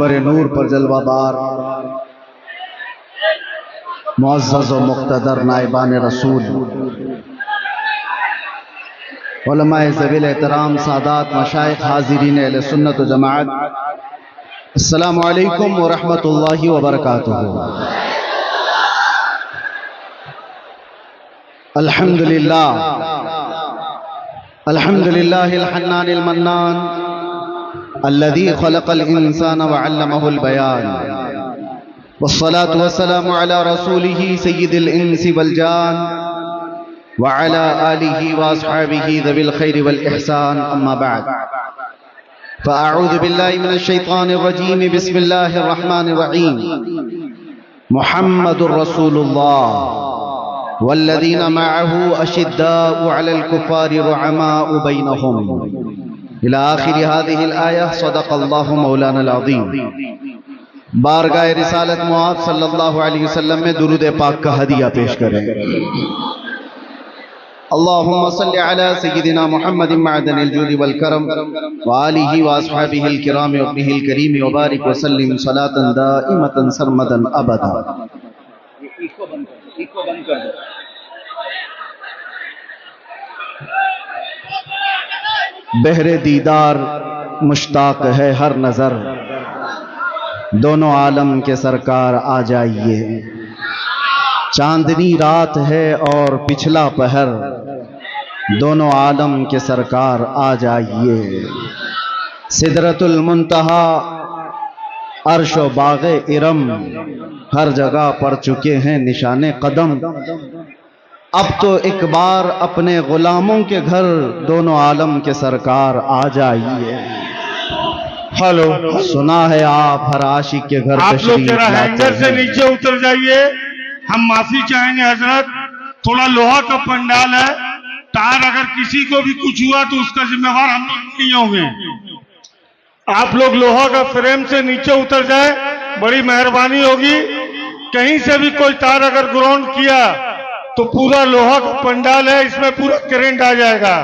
منبر نور پر جلوہ بار معزز و مقتدر نائبان رسول، علماء ذویل احترام، سادات، مشائخ، حاضرین اہل سنت و جماعت، السلام علیکم ورحمۃ اللہ وبرکاتہ۔ الحمدللہ الحنان المنان الذي خلق الإنسان وعلمه البيان، والصلاة والسلام على رسوله سيد الإنس والجان وعلى آله وأصحابه ذوي الخير والإحسان، أما بعد فأعوذ بالله من الشيطان الرجيم، بسم الله الرحمن الرحيم، محمد رسول الله والذين معه أشداء على الكفار رحماء بينهم إلى آخر هذه الآية، صدق الله مولانا العظيم۔ بارگاہ رسالت معاذ صلی اللہ علیہ وسلم میں درود پاک کا ہدیہ پیش کریں۔ اللہم صلی علی سیدنا محمد معدن الجود والکرم وآلہ واصحابہ الکرام وابنہ الکریم وبارک وسلم صلاة دائمة سرمدا ابدا۔ بہر دیدار مشتاق ہے ہر نظر، دونوں عالم کے سرکار آ جائیے۔ چاندنی رات ہے اور پچھلا پہر، دونوں عالم کے سرکار آ جائیے۔ سدرۃ المنتہا، عرش و باغ ارم، ہر جگہ پڑ چکے ہیں نشان قدم۔ اب تو ایک بار اپنے غلاموں کے گھر، دونوں عالم کے سرکار آ جائیے۔ ہلو، سنا ہے آپ ہر عاشق کے گھر آپ لوگ تشریف ذرا لاتے ہینگر سے ہیں۔ نیچے اتر جائیے، ہم معافی چاہیں گے حضرت، تھوڑا لوہا کا پنڈال ہے، تار اگر کسی کو بھی کچھ ہوا تو اس کا ذمہ وار ہم لوگ نہیں ہوں گے۔ آپ لوگ لوہا کا فریم سے نیچے اتر جائے، بڑی مہربانی ہوگی۔ کہیں سے بھی کوئی تار اگر گراؤنڈ کیا تو پورا لوہا کا پنڈال ہے، اس میں پورا کرنٹ آ جائے گا۔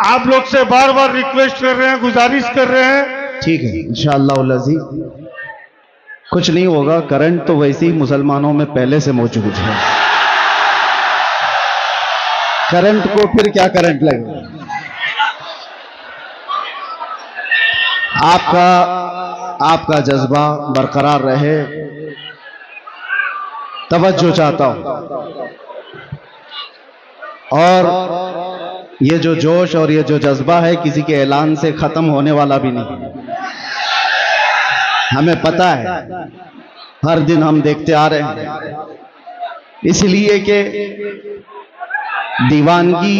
آپ لوگ سے بار بار ریکویسٹ کر رہے ہیں، گزارش کر رہے ہیں۔ ٹھیک ہے انشاءاللہ العزیز، کچھ نہیں ہوگا۔ کرنٹ تو ویسے ہی مسلمانوں میں پہلے سے موجود ہے، کرنٹ کو پھر کیا کرنٹ لگے۔ آپ کا جذبہ برقرار رہے، توجہ چاہتا ہوں۔ اور یہ جو جوش اور یہ جو جذبہ ہے کسی کے اعلان سے ختم ہونے والا بھی نہیں، ہمیں پتہ ہے، ہر دن ہم دیکھتے آ رہے ہیں۔ اس لیے کہ دیوانگی،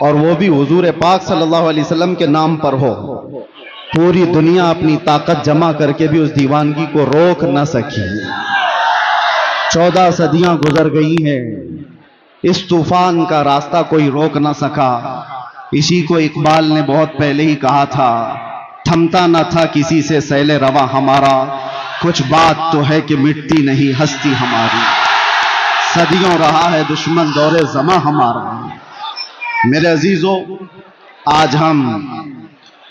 اور وہ بھی حضور پاک صلی اللہ علیہ وسلم کے نام پر ہو، پوری دنیا اپنی طاقت جمع کر کے بھی اس دیوانگی کو روک نہ سکی۔ 14 صدیاں گزر گئی ہیں، اس طوفان کا راستہ کوئی روک نہ سکا۔ اسی کو اقبال نے بہت پہلے ہی کہا تھا، تھمتا نہ تھا کسی سے سیل رواں ہمارا، کچھ بات تو ہے کہ مٹتی نہیں ہستی ہماری، صدیوں رہا ہے دشمن دور زماں ہمارا۔ میرے عزیزو، آج ہم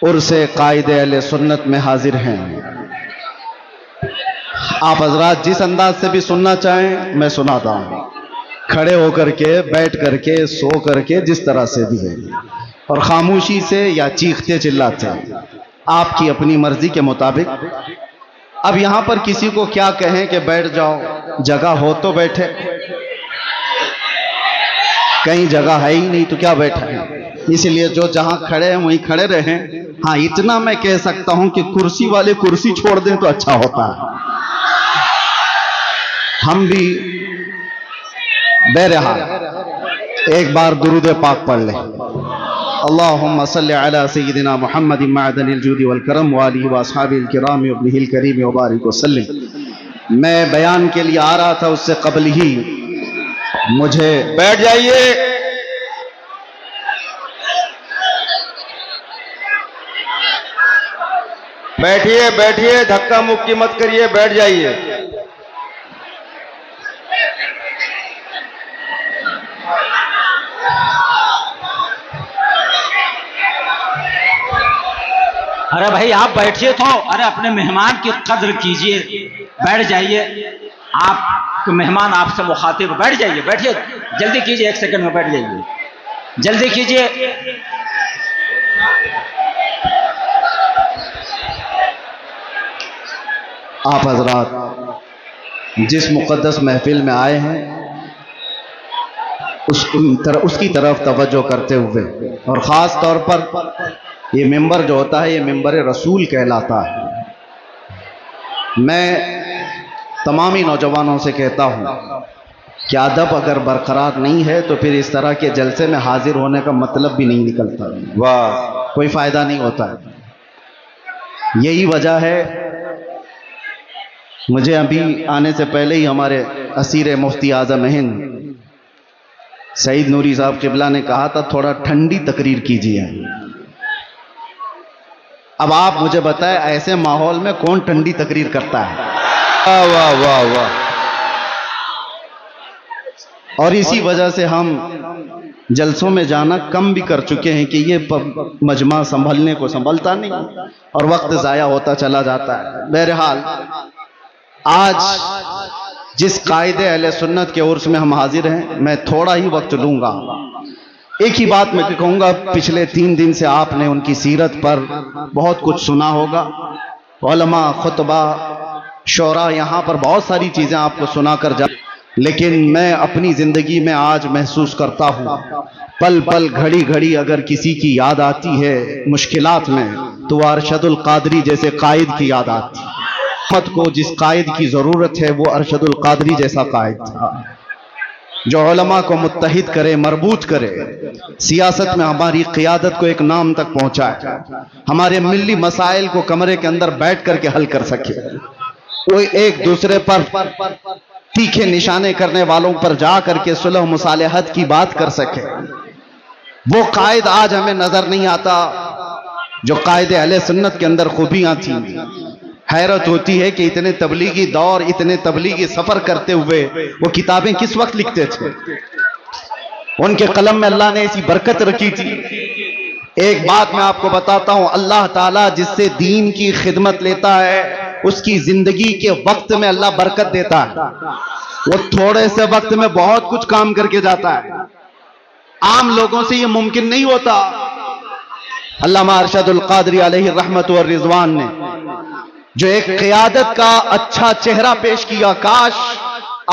عرس قائد اہل سنت میں حاضر ہیں۔ آپ حضرات جس انداز سے بھی سننا چاہیں میں سناتا ہوں، کھڑے ہو کر کے، بیٹھ کر کے، سو کر کے، جس طرح سے بھی ہے، اور خاموشی سے یا چیختے چلاتے، آپ کی اپنی مرضی کے مطابق۔ اب یہاں پر کسی کو کیا کہیں کہ بیٹھ جاؤ، جگہ ہو تو بیٹھے، کہیں جگہ ہے ہی نہیں تو کیا بیٹھا ہے۔ اس لیے جو جہاں کھڑے ہیں وہیں کھڑے رہیں۔ ہاں اتنا میں کہہ سکتا ہوں کہ کرسی والے کرسی چھوڑ دیں تو اچھا ہوتا ہے۔ ہم بھی بہرحال ایک بار درود پاک پڑھ لیں۔ اللہم صلی علی سیدنا محمد معدن الجود والکرم وآلہ واصحابہ الکرام وابنہ الکریم وبارک وسلم۔ میں بیان کے لیے آ رہا تھا، اس سے قبل ہی مجھے بیٹھ جائیے۔ بیٹھیے بیٹھیے، دھکا مکی مت کریے، بیٹھ جائیے۔ ارے بھائی آپ بیٹھیے تو، ارے اپنے مہمان کی قدر کیجئے، بیٹھ جائیے، آپ مہمان آپ سے مخاطب، بیٹھ جائیے، بیٹھیے، جلدی کیجئے، 1 سیکنڈ میں بیٹھ جائیے، جلدی کیجئے۔ آپ حضرات جس مقدس محفل میں آئے ہیں اس کی طرف توجہ کرتے ہوئے، اور خاص طور پر یہ ممبر جو ہوتا ہے یہ ممبر رسول کہلاتا ہے، میں تمامی نوجوانوں سے کہتا ہوں کہ ادب اگر برقرار نہیں ہے تو پھر اس طرح کے جلسے میں حاضر ہونے کا مطلب بھی نہیں نکلتا، واہ، کوئی فائدہ نہیں ہوتا ہے۔ یہی وجہ ہے مجھے ابھی آنے سے پہلے ہی ہمارے اسیر مفتی اعظم ہند سعید نوری صاحب قبلہ نے کہا تھا تھوڑا ٹھنڈی تقریر کیجیے۔ اب آپ مجھے بتائیں ایسے ماحول میں کون ٹھنڈی تقریر کرتا ہے؟ واہ واہ واہ واہ۔ اور اسی وجہ سے ہم جلسوں میں جانا کم بھی کر چکے ہیں کہ یہ مجمع سنبھلنے کو سنبھلتا نہیں اور وقت ضائع ہوتا چلا جاتا ہے۔ بہرحال آج جس قائد اہل سنت کے عرس میں ہم حاضر ہیں، میں تھوڑا ہی وقت لوں گا۔ ایک ہی بات میں کہوں گا، پچھلے 3 دن سے آپ نے ان کی سیرت پر بہت کچھ سنا ہوگا، علماء، خطبہ، شعراء، یہاں پر بہت ساری چیزیں آپ کو سنا کر جا، لیکن میں اپنی زندگی میں آج محسوس کرتا ہوں، پل پل گھڑی گھڑی اگر کسی کی یاد آتی ہے مشکلات میں تو وہ ارشد القادری جیسے قائد کی یاد آتی ہے۔ امت کو جس قائد کی ضرورت ہے وہ ارشد القادری جیسا قائد تھا، جو علماء کو متحد کرے، مربوط کرے، سیاست میں ہماری قیادت کو ایک نام تک پہنچائے، ہمارے ملی مسائل کو کمرے کے اندر بیٹھ کر کے حل کر سکے، وہ ایک دوسرے پر تیکھے نشانے کرنے والوں پر جا کر کے صلح و مصالحت کی بات کر سکے۔ وہ قائد آج ہمیں نظر نہیں آتا جو قائد اہل سنت کے اندر خوبیاں تھیں۔ حیرت ہوتی ہے کہ اتنے تبلیغی دور، اتنے تبلیغی سفر کرتے ہوئے وہ کتابیں کس وقت لکھتے تھے؟ ان کے قلم میں اللہ نے ایسی برکت رکھی تھی۔ ایک بات میں آپ کو بتاتا ہوں، اللہ تعالیٰ جس سے دین کی خدمت لیتا ہے اس کی زندگی کے وقت میں اللہ برکت دیتا ہے، وہ تھوڑے سے وقت میں بہت کچھ کام کر کے جاتا ہے، عام لوگوں سے یہ ممکن نہیں ہوتا۔ علامہ ارشد القادری علیہ الرحمت والرضوان نے جو ایک قیادت کا اچھا چہرہ پیش کیا، کاش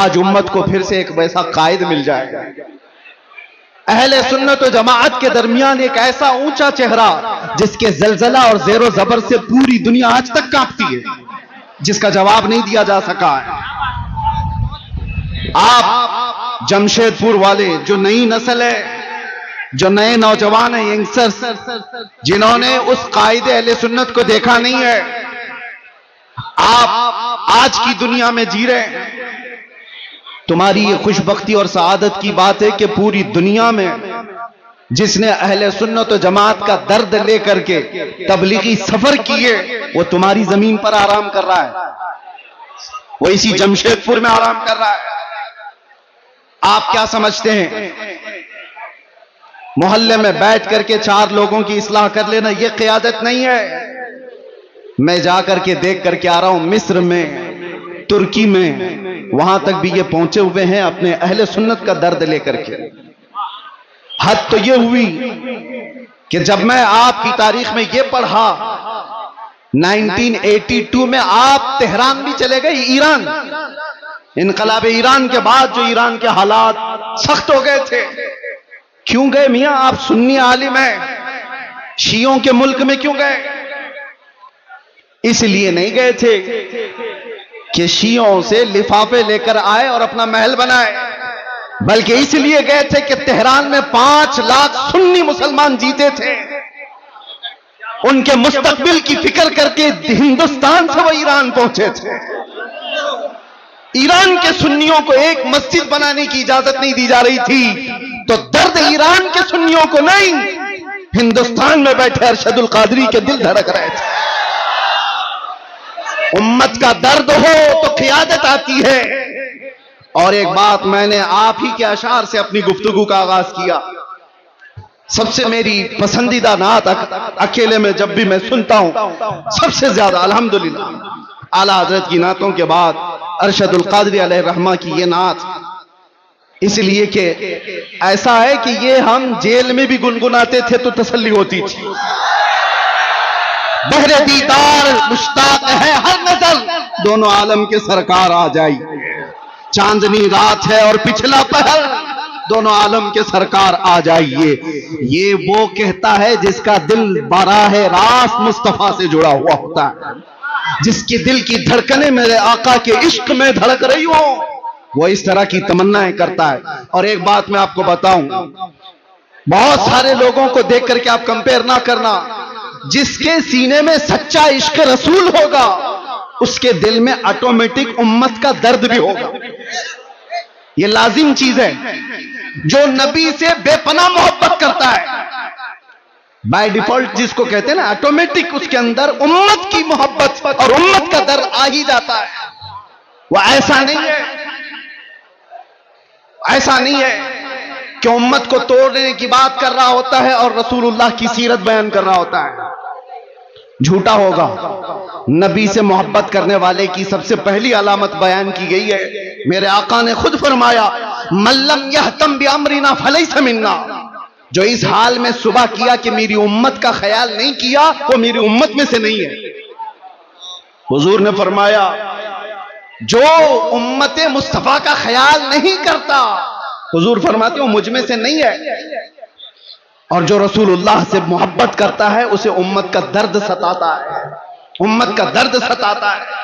آج امت کو پھر سے ایک ویسا قائد مل جائے گا۔ اہل سنت و جماعت کے درمیان ایک ایسا اونچا چہرہ جس کے زلزلہ اور زیر و زبر سے پوری دنیا آج تک کانپتی ہے، جس کا جواب نہیں دیا جا سکا ہے۔ آپ جمشید پور والے، جو نئی نسل ہے، جو نئے نوجوان ہیں، ینگسٹرز، جنہوں نے اس قائد اہل سنت کو دیکھا نہیں ہے، آپ آج کی دنیا میں جی رہے ہیں۔ تمہاری یہ خوش بختی اور سعادت کی بات ہے کہ پوری دنیا میں جس نے اہل سنت و جماعت کا درد لے کر کے تبلیغی سفر کیے وہ تمہاری زمین پر آرام کر رہا ہے، وہ اسی جمشید پور میں آرام کر رہا ہے۔ آپ کیا سمجھتے ہیں محلے میں بیٹھ کر کے 4 لوگوں کی اصلاح کر لینا یہ قیادت نہیں ہے؟ میں جا کر کے دیکھ کر کے آ رہا ہوں، مصر میں، ترکی میں، وہاں تک بھی یہ پہنچے ہوئے ہیں اپنے اہل سنت کا درد لے کر کے۔ حد تو یہ ہوئی کہ جب میں آپ کی تاریخ میں یہ پڑھا 1982 میں آپ تہران بھی چلے گئے، ایران، انقلاب ایران کے بعد جو ایران کے حالات سخت ہو گئے تھے۔ کیوں گئے میاں؟ آپ سنی عالم ہیں، شیعوں کے ملک میں کیوں گئے؟ اس لیے نہیں گئے تھے کہ شیعوں سے لفافے لے کر آئے اور اپنا محل بنائے، بلکہ اس لیے گئے تھے کہ تہران میں 5 لاکھ سنی مسلمان جیتے تھے، ان کے مستقبل کی فکر کر کے ہندوستان سے وہ ایران پہنچے تھے۔ ایران کے سنیوں کو ایک مسجد بنانے کی اجازت نہیں دی جا رہی تھی، تو درد ایران کے سنیوں کو نہیں، ہندوستان میں بیٹھے ارشد القادری کے دل دھڑک رہے تھے۔ امت کا درد ہو تو قیادت آتی ہے۔ اور ایک بات میں نے آپ ہی کے اشعار سے اپنی گفتگو کا آغاز کیا، سب سے میری پسندیدہ نعت اکیلے میں جب بھی میں سنتا ہوں سب سے زیادہ الحمدللہ اعلیٰ حضرت کی نعتوں کے بعد ارشد القادری علیہ الرحمہ کی یہ نعت، اس لیے کہ ایسا ہے کہ یہ ہم جیل میں بھی گنگناتے تھے تو تسلی ہوتی تھی۔ بہر دیدار مشتاق ہے ہر نظر، دونوں عالم کے سرکار آ جائی، چاندنی رات ہے اور پچھلا پہر، دونوں عالم کے سرکار آ جائیے۔ یہ وہ کہتا ہے جس کا دل براہ راست مصطفیٰ سے جڑا ہوا ہوتا ہے، جس کے دل کی دھڑکنیں میرے آقا کے عشق میں دھڑک رہی ہوں، وہ اس طرح کی تمنائیں کرتا ہے۔ اور ایک بات میں آپ کو بتاؤں، بہت سارے لوگوں کو دیکھ کر کے آپ کمپیر نہ کرنا، جس کے سینے میں سچا عشق رسول ہوگا اس کے دل میں آٹومیٹک امت کا درد بھی ہوگا، یہ لازم چیز ہے۔ جو نبی سے بے پناہ محبت کرتا ہے بائی ڈیفالٹ جس کو کہتے ہیں نا آٹومیٹک، اس کے اندر امت کی محبت اور امت کا درد آ ہی جاتا ہے۔ وہ ایسا نہیں ہے، ایسا نہیں ہے کہ امت کو توڑنے کی بات کر رہا ہوتا ہے اور رسول اللہ کی سیرت بیان کر رہا ہوتا ہے، جھوٹا ہوگا۔ نبی سے محبت کرنے والے کی سب سے پہلی علامت بیان کی گئی ہے، میرے آقا نے خود فرمایا من لم یہتم بامرنا فلیس منا، جو اس حال میں صبح کیا کہ میری امت کا خیال نہیں کیا وہ میری امت میں سے نہیں ہے۔ حضور نے فرمایا جو امت مصطفیٰ کا خیال نہیں کرتا، حضور فرماتے ہو مجھ میں سے نہیں ہے، اور جو رسول اللہ سے محبت کرتا ہے اسے امت کا درد ستاتا ہے، امت کا درد ستاتا ہے۔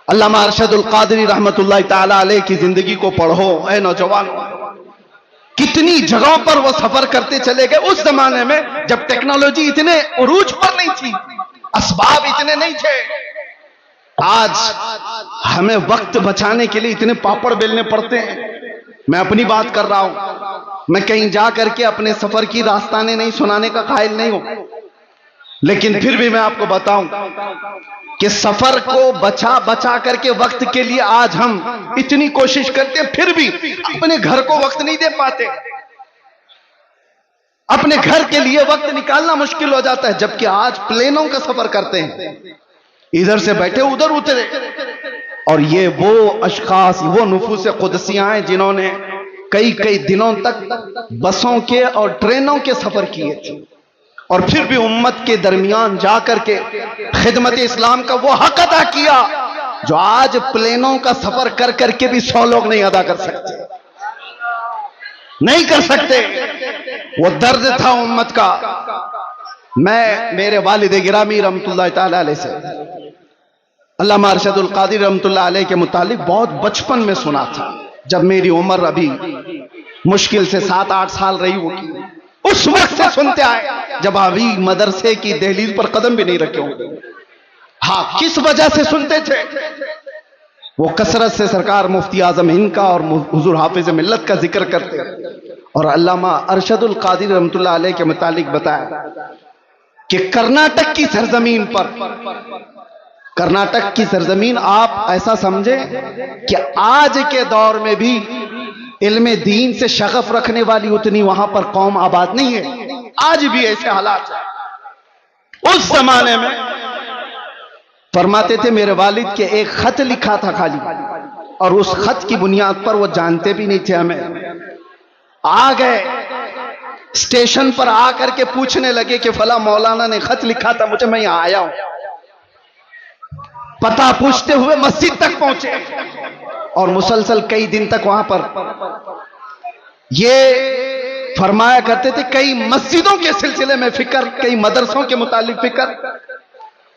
علامہ ارشد القادری رحمت اللہ تعالی علیہ کی زندگی کو پڑھو اے نوجوانوں، کتنی جگہوں پر وہ سفر کرتے چلے گئے اس زمانے میں جب ٹیکنالوجی اتنے عروج پر نہیں تھی، اسباب اتنے نہیں تھے۔ آج ہمیں وقت بچانے کے لیے اتنے پاپڑ بیلنے پڑتے ہیں۔ میں اپنی بات کر رہا ہوں، میں کہیں جا کر کے اپنے سفر کی داستانیں نہیں سنانے کا قائل نہیں ہوں، لیکن پھر بھی میں آپ کو بتاؤں کہ سفر کو بچا کر کے وقت کے لیے آج ہم اتنی کوشش کرتے ہیں، پھر بھی اپنے گھر کو وقت نہیں دے پاتے، اپنے گھر کے لیے وقت نکالنا مشکل ہو جاتا ہے، جبکہ آج پلینوں کا سفر کرتے ہیں، ادھر سے بیٹھے ادھر اترے۔ اور یہ وہ اشخاص، وہ نفوس قدسیاں ہیں جنہوں نے کئی دنوں تک بسوں کے اور ٹرینوں کے سفر کیے تھے، اور پھر بھی امت کے درمیان جا کر کے خدمت اسلام کا وہ حق ادا کیا جو آج پلینوں کا سفر کر کر کے بھی 100 لوگ نہیں ادا کر سکتے، نہیں کر سکتے۔ وہ درد تھا امت کا۔ میں میرے والد گرامی رحمت اللہ تعالی علیہ سے علامہ ارشد القادری رحمت اللہ علیہ کے متعلق بہت بچپن میں سنا تھا، جب میری عمر ابھی مشکل سے 7-8 سال رہی ہوگی، اس وقت سے سنتے آئے جب ابھی مدرسے کی دہلیز پر قدم بھی نہیں رکھے ہوں۔ ہاں، کس وجہ سے سنتے تھے؟ وہ کثرت سے سرکار مفتی اعظم ہند کا اور حضور حافظ ملت کا ذکر کرتے، اور علامہ ارشد القادری رحمت اللہ علیہ کے متعلق بتایا کہ کرناٹک کی سرزمین پر، کرناٹک کی سرزمین آپ ایسا سمجھیں کہ آج کے دور میں بھی علم دین سے شغف رکھنے والی اتنی وہاں پر قوم آباد نہیں ہے، آج بھی ایسے حالات ہیں۔ اس زمانے میں فرماتے تھے میرے والد کے ایک خط لکھا تھا خالی، اور اس خط کی بنیاد پر وہ جانتے بھی نہیں تھے ہمیں، آ گئے اسٹیشن پر آ کر کے پوچھنے لگے کہ فلاں مولانا نے خط لکھا تھا مجھے، میں یہاں آیا ہوں۔ پتہ پوچھتے ہوئے مسجد تک پہنچے، اور مسلسل کئی دن تک وہاں پر یہ فرمایا کرتے تھے کئی مسجدوں کے سلسلے میں فکر، کئی مدرسوں کے متعلق فکر۔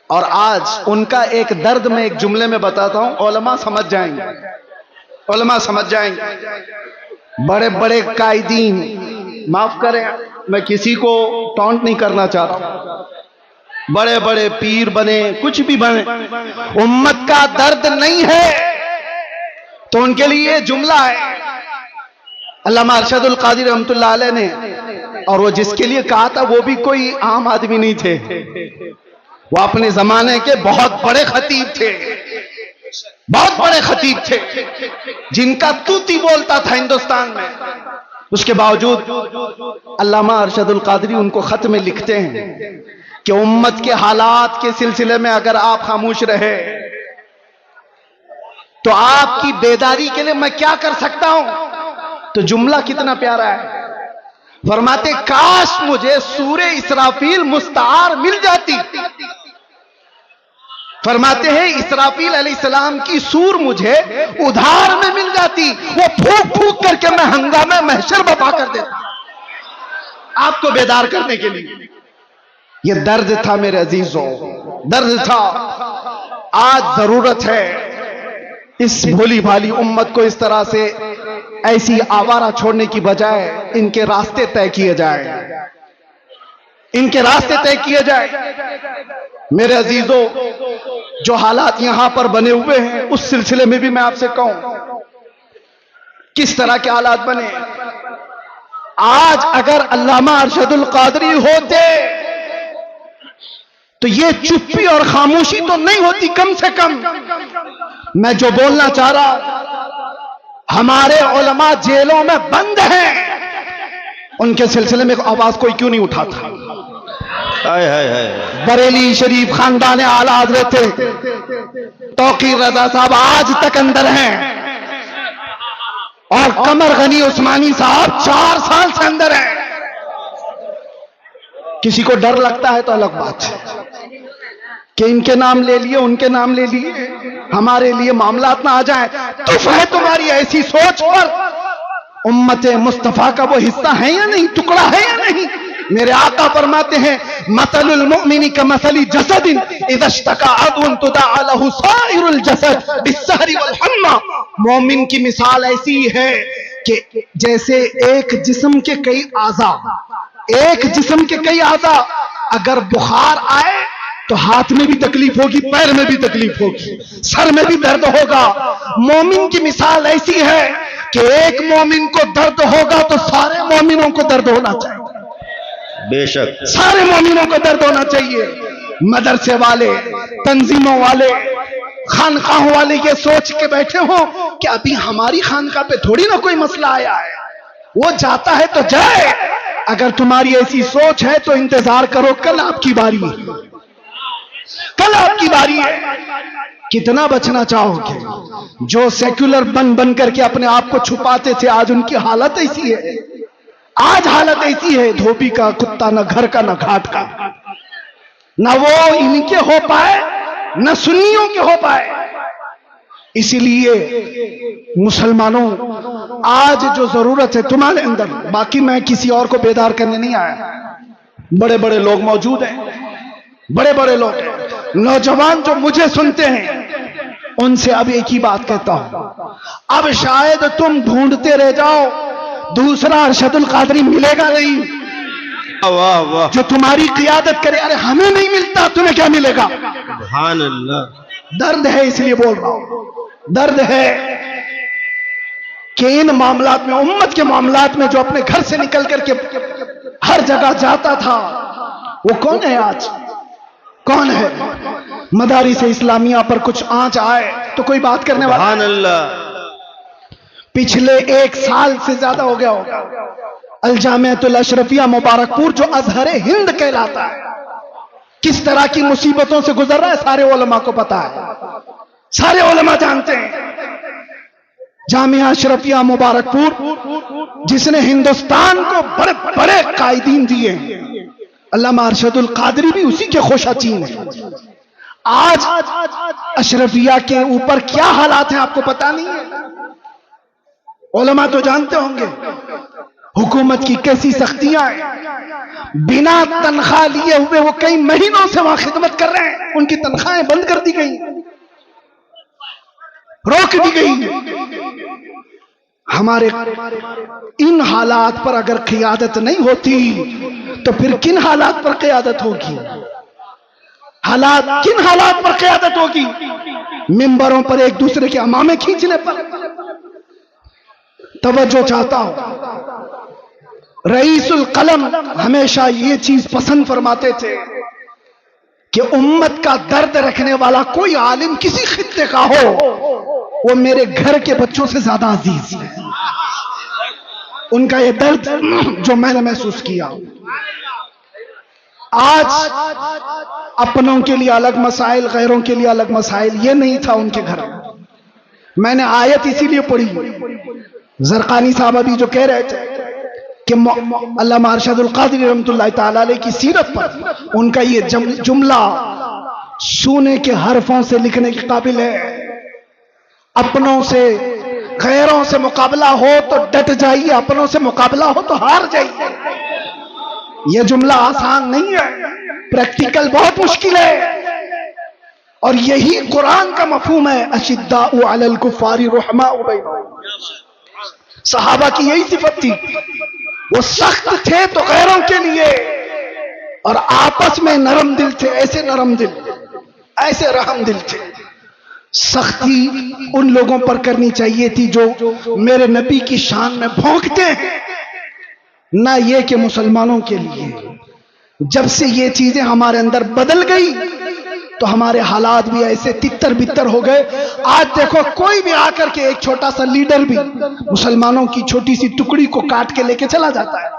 اور آج ان کا ایک درد میں ایک جملے میں بتاتا ہوں، علماء سمجھ جائیں گے، علماء سمجھ جائیں گے۔ بڑے بڑے قائدین، معاف کریں میں کسی کو ٹونٹ نہیں کرنا چاہتا، بڑے بڑے پیر بنے، کچھ بھی بنے، امت کا درد نہیں ہے تو ان کے لیے یہ جملہ ہے۔ علامہ ارشد القادری رحمت اللہ علیہ نے، اور وہ جس کے لیے کہا تھا وہ بھی کوئی عام آدمی نہیں تھے، وہ اپنے زمانے کے بہت بڑے خطیب تھے، بہت بڑے خطیب تھے، جن کا توتی بولتا تھا ہندوستان میں۔ اس کے باوجود علامہ ارشد القادری ان کو خط میں لکھتے ہیں کہ امت کے حالات کے سلسلے میں اگر آپ خاموش رہے تو آپ کی بیداری کے لیے میں کیا کر سکتا ہوں؟ تو جملہ کتنا پیارا ہے، فرماتے کاش مجھے سورہ اسرافیل مستعار مل جاتی. فرماتے ہیں اسرافیل علیہ السلام کی سور مجھے ادھار میں مل جاتی، وہ پھونک پھونک کر کے میں ہنگامہ محشر برپا کر دیتا آپ کو بیدار کرنے کے لیے. یہ درد تھا میرے عزیزوں، درد تھا. آج ضرورت ہے اس بھولی بھالی امت کو اس طرح سے ایسی آوارہ چھوڑنے کی بجائے ان کے راستے طے کیے جائیں، ان کے راستے طے کیے جائیں. میرے عزیزوں، جو حالات یہاں پر بنے ہوئے ہیں اس سلسلے میں بھی میں آپ سے کہوں کس طرح کے حالات بنے. آج اگر علامہ ارشد القادری ہوتے تو یہ چپی اور خاموشی تو نہیں ہوتی. کم سے کم میں جو بولنا چاہ رہا، ہمارے علماء جیلوں میں بند ہیں، ان کے سلسلے میں آواز کوئی کیوں نہیں اٹھاتا؟ بریلی شریف خاندان اعلی حضرت توقیر رضا صاحب آج تک اندر ہیں، اور قمر غنی عثمانی صاحب 4 سال سے اندر ہیں. کسی کو ڈر لگتا ہے تو الگ بات ہے کہ ان کے نام لے لیے ان کے نام لے لیے ہمارے لیے معاملات نہ آ جائیں. تف ہے تمہاری ایسی سوچ پر. امت مصطفیٰ کا وہ حصہ ہے یا نہیں، ٹکڑا ہے یا نہیں؟ میرے آقا فرماتے ہیں مثل المؤمن کمثل جسد اذا اشتكى عضو تداعى له سائر الجسد بالسهر والحمى. مومن کی مثال ایسی ہے کہ جیسے ایک جسم کے کئی اعضاء، ایک جسم کے کئی اعضاء اگر بخار آئے تو ہاتھ میں بھی تکلیف ہوگی، پیر میں بھی تکلیف ہوگی، سر میں بھی درد ہوگا. مومن کی مثال ایسی ہے کہ ایک مومن کو درد ہوگا تو سارے مومنوں کو درد ہونا چاہیے. بے شک سارے مومنوں کو درد ہونا چاہیے. مدرسے والے، تنظیموں والے، خانقاہ والے یہ سوچ کے بیٹھے ہوں کہ ابھی ہماری خانقاہ پہ تھوڑی نہ کوئی مسئلہ آیا ہے، وہ جاتا ہے تو جائے. اگر تمہاری ایسی سوچ ہے تو انتظار کرو، کل آپ کی باری ہے، کل آپ کی باری ہے. کتنا بچنا چاہو گے؟ جو سیکولر بن بن کر کے اپنے آپ کو چھپاتے تھے آج ان کی حالت ایسی ہے. آج حالت ایسی ہے، دھوبی کا کتا نہ گھر کا نہ گھاٹ کا، نہ وہ ان کے ہو پائے نہ سنیوں کے ہو پائے. اسی لیے مسلمانوں آج جو ضرورت ہے تمہارے اندر، باقی میں کسی اور کو بیدار کرنے نہیں آیا. بڑے بڑے لوگ موجود ہیں، بڑے بڑے لوگ ہیں. نوجوان جو مجھے سنتے ہیں ان سے اب ایک ہی بات کہتا ہوں، اب شاید تم ڈھونڈتے رہ جاؤ، دوسرا ارشد القادری ملے گا نہیں واہ واہ جو تمہاری قیادت کرے. ارے ہمیں نہیں ملتا، تمہیں کیا ملے گا؟ سبحان اللہ. درد ہے، اس لیے بول رہا ہوں. درد ہے کہ ان معاملات میں، امت کے معاملات میں جو اپنے گھر سے نکل کر کے ہر جگہ جاتا تھا، وہ کون ہے آج؟ کون ہے؟ مدارس اسلامیہ پر کچھ آنچ آئے تو کوئی بات کرنے والا؟ سبحان اللہ. پچھلے 1 سال سے زیادہ ہو گیا ہوگا الجامعۃ الاشرفیہ مبارک پور جو ازہر ہند کہلاتا ہے کس طرح کی مصیبتوں سے گزر رہا ہے، سارے علماء کو پتا ہے، سارے علماء جانتے ہیں. جامعہ اشرفیہ مبارک پور جس نے ہندوستان کو بڑے بڑے قائدین دیے ہیں، علامہ ارشد القادری بھی اسی کے خوشہ چین ہیں. آج اشرفیہ کے اوپر کیا حالات ہیں آپ کو پتا نہیں ہے؟ علماء تو جانتے ہوں گے. حکومت کی کیسی سختیاں ہیں، بنا تنخواہ لیے ہوئے وہ کئی مہینوں سے وہاں خدمت کر رہے ہیں، ان کی تنخواہیں بند کر دی گئی، روک دی گئی. ہمارے ان حالات پر اگر قیادت نہیں ہوتی تو پھر کن حالات پر قیادت ہوگی؟ کن حالات پر قیادت ہوگی؟ ممبروں پر ایک دوسرے کے امامے کھینچنے پر. توجہ چاہتا ہوں، رئیس القلم ہمیشہ یہ چیز پسند فرماتے تھے کہ امت کا درد رکھنے والا کوئی عالم کسی خطے کا ہو، وہ میرے گھر کے بچوں سے زیادہ عزیز ہے. ان کا یہ درد جو میں نے محسوس کیا. آج اپنوں کے لیے الگ مسائل، غیروں کے لیے الگ مسائل، یہ نہیں تھا ان کے گھر. میں نے آیت اسی لیے پڑھی، زرقانی صاحب ابھی جو کہہ رہے تھے کہ علامہ ارشد القادری رحمۃ اللہ تعالی علیہ کی سیرت پر ان کا یہ جملہ سونے کے حرفوں سے لکھنے کے قابل ہے. اپنوں سے غیروں سے مقابلہ ہو تو ڈٹ جائیے، اپنوں سے مقابلہ ہو تو ہار جائیے. یہ جملہ آسان نہیں ہے، پریکٹیکل بہت مشکل ہے، اور یہی قرآن کا مفہوم ہے. اشداء علی الکفار رحماء بینہم. صحابہ کی یہی صفت تھی، وہ سخت تھے تو غیروں کے لیے، اور آپس میں نرم دل تھے. ایسے نرم دل، ایسے رحم دل تھے. سختی ان لوگوں پر کرنی چاہیے تھی جو میرے نبی کی شان میں بھونکتے ہیں، نہ یہ کہ مسلمانوں کے لیے. جب سے یہ چیزیں ہمارے اندر بدل گئی تو ہمارے حالات بھی ایسے تتر بتر ہو گئے. آج دیکھو کوئی بھی آ کر کے ایک چھوٹا سا لیڈر بھی مسلمانوں کی چھوٹی سی ٹکڑی کو کاٹ کے لے کے چلا جاتا ہے.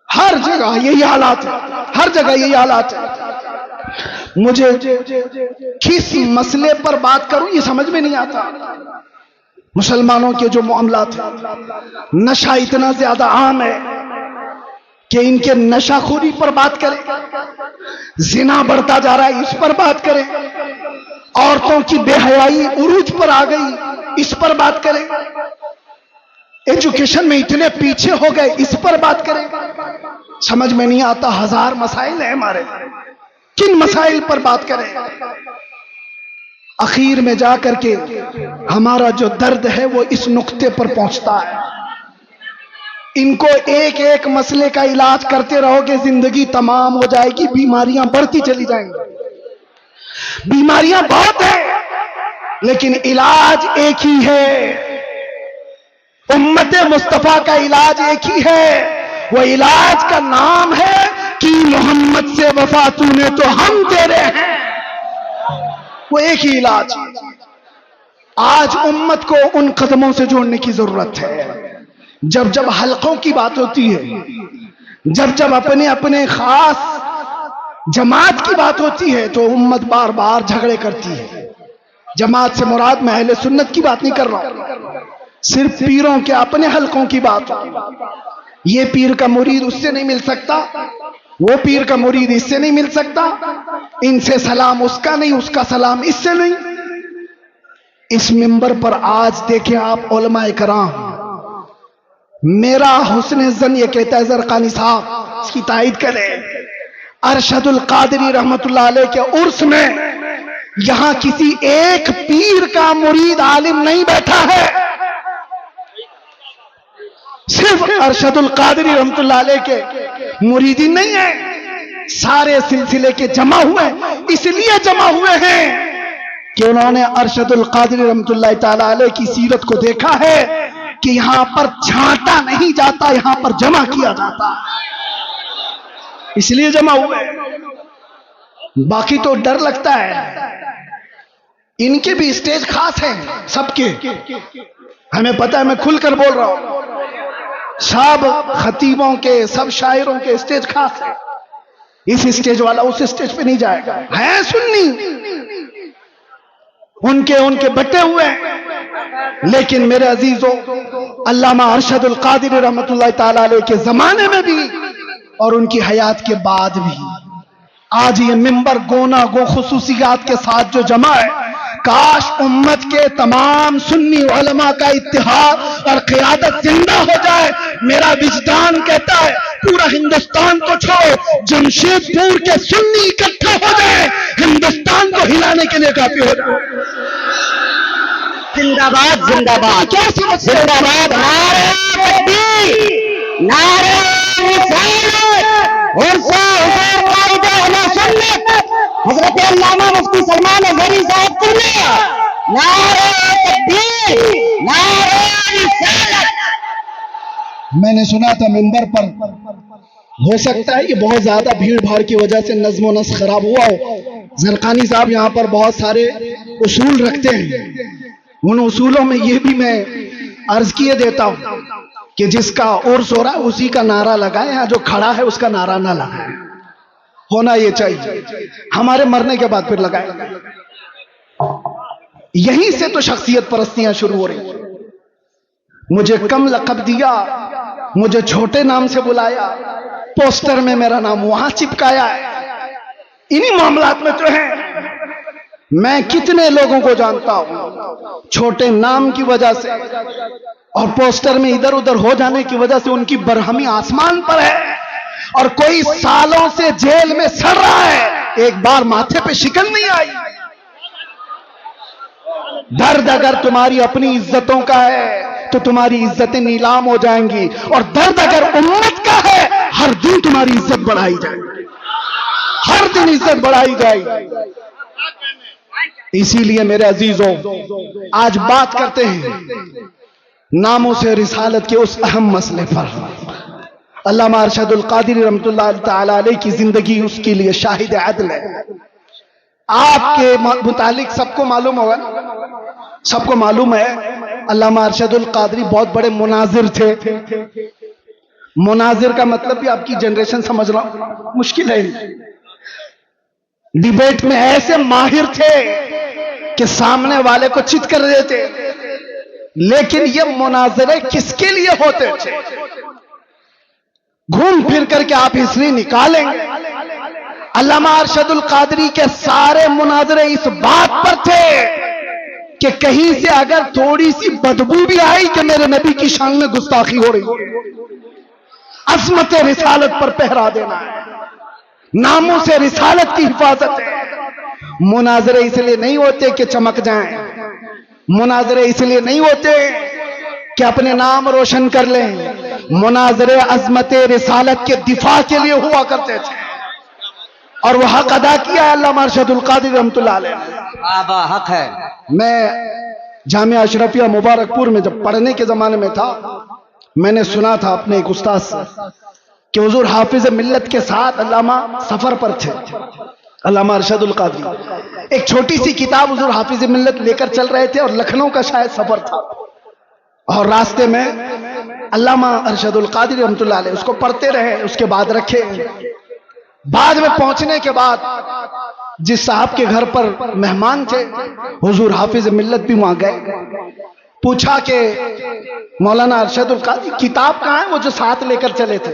ہر جگہ یہی حالات ہے، ہر جگہ یہی حالات ہے. مجھے کس مسئلے پر بات کروں یہ سمجھ میں نہیں آتا. مسلمانوں کے جو معاملات ہیں، نشہ اتنا زیادہ عام ہے کہ ان کے نشہ خوری پر بات کریں، زنا بڑھتا جا رہا ہے اس پر بات کریں، عورتوں کی بے حیائی عروج پر آ گئی اس پر بات کریں، ایجوکیشن میں اتنے پیچھے ہو گئے اس پر بات کریں. سمجھ میں نہیں آتا. ہزار مسائل ہیں ہمارے، کن مسائل پر بات کریں؟ اخیر میں جا کر کے ہمارا جو درد ہے وہ اس نقطے پر پہنچتا ہے. ان کو ایک ایک مسئلے کا علاج کرتے رہو گے، زندگی تمام ہو جائے گی، بیماریاں بڑھتی چلی جائیں گی. بیماریاں بہت ہیں لیکن علاج ایک ہی ہے. امت مصطفیٰ کا علاج ایک ہی ہے، وہ علاج کا نام ہے کہ محمد سے وفا تو نے تو ہم تیرے ہیں. وہ ایک ہی علاج. آج امت کو ان قدموں سے جوڑنے کی ضرورت ہے. جب جب حلقوں کی بات ہوتی ہے، جب جب اپنے اپنے خاص جماعت کی بات ہوتی ہے تو امت بار بار جھگڑے کرتی ہے. جماعت سے مراد میں اہل سنت کی بات نہیں کر رہا ہوں، صرف پیروں کے اپنے حلقوں کی بات. یہ پیر کا مرید اس سے نہیں مل سکتا، وہ پیر کا مرید اس سے نہیں مل سکتا، ان سے سلام اس کا نہیں، اس کا سلام اس سے نہیں. اس منبر پر آج دیکھیں آپ علماء کرام، میرا حسن زن یہ کہتا ہے، زرقانی صاحب اس کی تائید کریں، ارشد القادری رحمت اللہ علیہ کے عرس میں یہاں کسی ایک پیر کا مرید عالم نہیں بیٹھا ہے، صرف ارشد القادری رحمت اللہ علیہ کے مریدی نہیں ہیں، سارے سلسلے کے جمع ہوئے. اس لیے جمع ہوئے ہیں کہ انہوں نے ارشد القادری رحمت اللہ تعالی علیہ کی سیرت کو دیکھا ہے کہ یہاں پر چھانٹا نہیں جاتا، یہاں پر جمع کیا جاتا، اس لیے جمع ہوئے. باقی تو ڈر لگتا ہے. ان کے بھی اسٹیج خاص ہیں، سب کے ہمیں پتہ ہے، میں کھل کر بول رہا ہوں. سب خطیبوں کے، سب شاعروں کے اسٹیج خاص ہے. اس اسٹیج والا اس اسٹیج پہ نہیں جائے گا. ہے سنی، ان کے بٹے ہوئے ہیں. لیکن میرے عزیزوں، علامہ ارشد القادری رحمت اللہ تعالی علیہ کے زمانے میں بھی اور ان کی حیات کے بعد بھی آج یہ منبر گونا گو خصوصیات کے ساتھ جو جمع ہے، کاش امت کے تمام سنی علماء کا اتحاد اور قیادت زندہ ہو جائے. میرا وجدان کہتا ہے پورا ہندوستان کو چھوڑو، جمشید پور کے سنی اکٹھا ہو جائے، ہندوستان کو ہلانے کے لیے کافی ہو جائے. زندہ باد، زندہ باد، زندہ باد. نعرہ تکبیر، نعرہ رسالت، حضرت علامہ مفتی سلمان اظہری صاحب کو نعرہ تکبیر، نعرہ رسالت. میں نے سنا تھا منبر پر، ہو سکتا ہے کہ بہت زیادہ بھیڑ بھاڑ کی وجہ سے نظم و نسق خراب ہوا ہو. زرقانی صاحب یہاں پر بہت سارے اصول رکھتے ہیں، ان اصولوں میں یہ بھی میں عرض کیے دیتا ہوں کہ جس کا عرس ہو رہا ہے اسی کا نعرہ لگائے، ہاں جو کھڑا ہے اس کا نعرہ نہ لگائے. ہونا یہ چاہیے. ہمارے مرنے کے بعد پھر لگائے. یہیں سے تو شخصیت پرستیاں شروع ہو رہی. مجھے کم لقب دیا، مجھے چھوٹے نام سے بلایا، پوسٹر میں میرا نام وہاں چپکایا ہے. انہی معاملات میں تو ہیں. میں کتنے لوگوں کو جانتا ہوں چھوٹے نام کی وجہ سے اور پوسٹر میں ادھر ادھر ہو جانے کی وجہ سے ان کی برہمی آسمان پر ہے، اور کوئی سالوں سے جیل میں سڑ رہا ہے، ایک بار ماتھے پہ شکن نہیں آئی. درد اگر تمہاری اپنی عزتوں کا ہے تو تمہاری عزتیں نیلام ہو جائیں گی، اور درد اگر امت کا ہے ہر دن تمہاری عزت بڑھائی جائے گی، ہر دن عزت بڑھائی جائے گی. اسی لیے میرے عزیزوں آج بات کرتے ہیں ناموں سے رسالت کے اس اہم مسئلے پر. علامہ ارشد القادری رحمۃ اللہ تعالی علیہ کی زندگی اس کے لیے شاہد عدل ہے. آپ کے متعلق سب کو معلوم ہوگا، سب کو معلوم ہے علامہ ارشد القادری بہت بڑے مناظر تھے. مناظر کا مطلب بھی آپ کی جنریشن سمجھنا مشکل ہے. ڈیبیٹ میں ایسے ماہر تھے کہ سامنے والے کو چت کر دیتے. لیکن یہ مناظرے کس کے لیے ہوتے تھے؟ گھوم پھر کر کے آپ ہسٹری نکالیں گے. علامہ ارشد القادری کے سارے مناظرے اس بات پر تھے کہ کہیں سے اگر تھوڑی سی بدبو بھی آئی کہ میرے نبی کی شان میں گستاخی ہو رہی ہے، عظمت رسالت پر پہرا دینا ہے، ناموں سے رسالت کی حفاظت ہے. مناظرے اس لیے نہیں ہوتے کہ چمک جائیں، مناظرے اس لیے نہیں ہوتے کہ اپنے نام روشن کر لیں. مناظرے عظمت رسالت کے دفاع کے لیے ہوا کرتے تھے، اور وہ حق ادا کیا ہے علامہ ارشد القادری رحمۃ اللہ علیہ. حق ہے. میں جامعہ اشرفیہ مبارک پور میں جب پڑھنے کے زمانے میں تھا، میں نے سنا تھا اپنے ایک استاد سے کہ حضور حافظ ملت کے ساتھ علامہ سفر پر تھے. علامہ ارشد القادری ایک چھوٹی سی کتاب حضور حافظ ملت لے کر چل رہے تھے، اور لکھنؤ کا شاید سفر تھا، اور راستے میں علامہ ارشد القادری رحمۃ اللہ علیہ اس کو پڑھتے رہے، اس کے بعد رکھے. بعد میں پہنچنے کے بعد جس صاحب کے گھر پر مہمان تھے حضور حافظ ملت بھی وہاں گئے. پوچھا کہ مولانا ارشد القادری کتاب کہاں ہے وہ جو ساتھ لے کر چلے تھے؟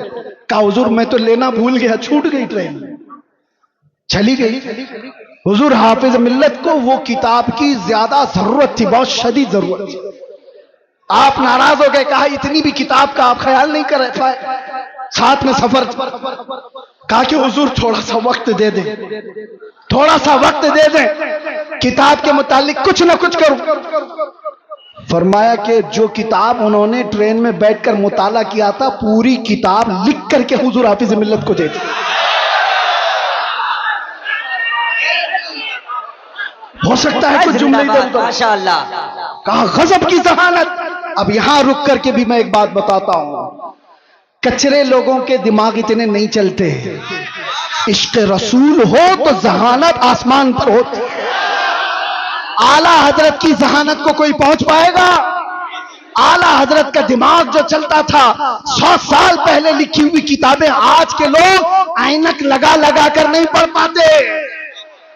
کہا حضور میں تو لینا بھول گیا، چھوٹ گئی ٹرین، چلی گئی. حضور حافظ ملت کو وہ کتاب کی زیادہ ضرورت تھی، بہت شدید ضرورت تھی. آپ ناراض ہو گئے، کہا اتنی بھی کتاب کا آپ خیال نہیں کر پائے، ساتھ میں سفر. کہا کہ حضور تھوڑا سا وقت دے دیں، تھوڑا سا وقت دے دیں، کتاب کے متعلق کچھ نہ کچھ کروں. فرمایا کہ جو کتاب انہوں نے ٹرین میں بیٹھ کر مطالعہ کیا تھا پوری کتاب لکھ کر کے حضور حافظ ملت کو دے دی. ہو سکتا ہے کچھ جملے ادھر ادھر. ماشاءاللہ. کہا غضب کی ذہانت. اب یہاں رک کر کے بھی میں ایک بات بتاتا ہوں، کچرے لوگوں کے دماغ اتنے نہیں چلتے. عشق رسول ہو تو ذہانت آسمان پر ہوتی ہے. اعلیٰ حضرت کی ذہانت کو کوئی پہنچ پائے گا؟ اعلیٰ حضرت کا دماغ جو چلتا تھا 100 سال پہلے لکھی ہوئی کتابیں آج کے لوگ اینک لگا لگا کر نہیں پڑھ پاتے.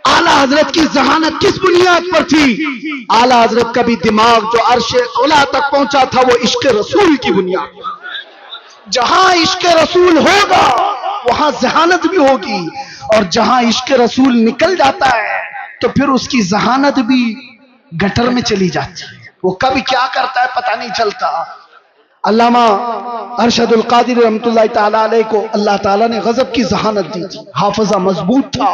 اعلیٰ حضرت کی ذہانت کس بنیاد پر تھی؟ اعلیٰ حضرت کا بھی دماغ جو عرش اولا تک پہنچا تھا وہ عشق رسول کی بنیاد پر. جہاں عشق رسول ہوگا وہاں ذہانت بھی ہوگی، اور جہاں عشق رسول نکل جاتا ہے تو پھر اس کی ذہانت بھی گٹر میں چلی جاتی ہے، وہ کبھی کیا کرتا ہے پتہ نہیں چلتا. علامہ ارشد القادری رحمۃ اللہ تعالی علیہ کو اللہ تعالیٰ نے غضب کی ذہانت دی تھی، حافظہ مضبوط تھا.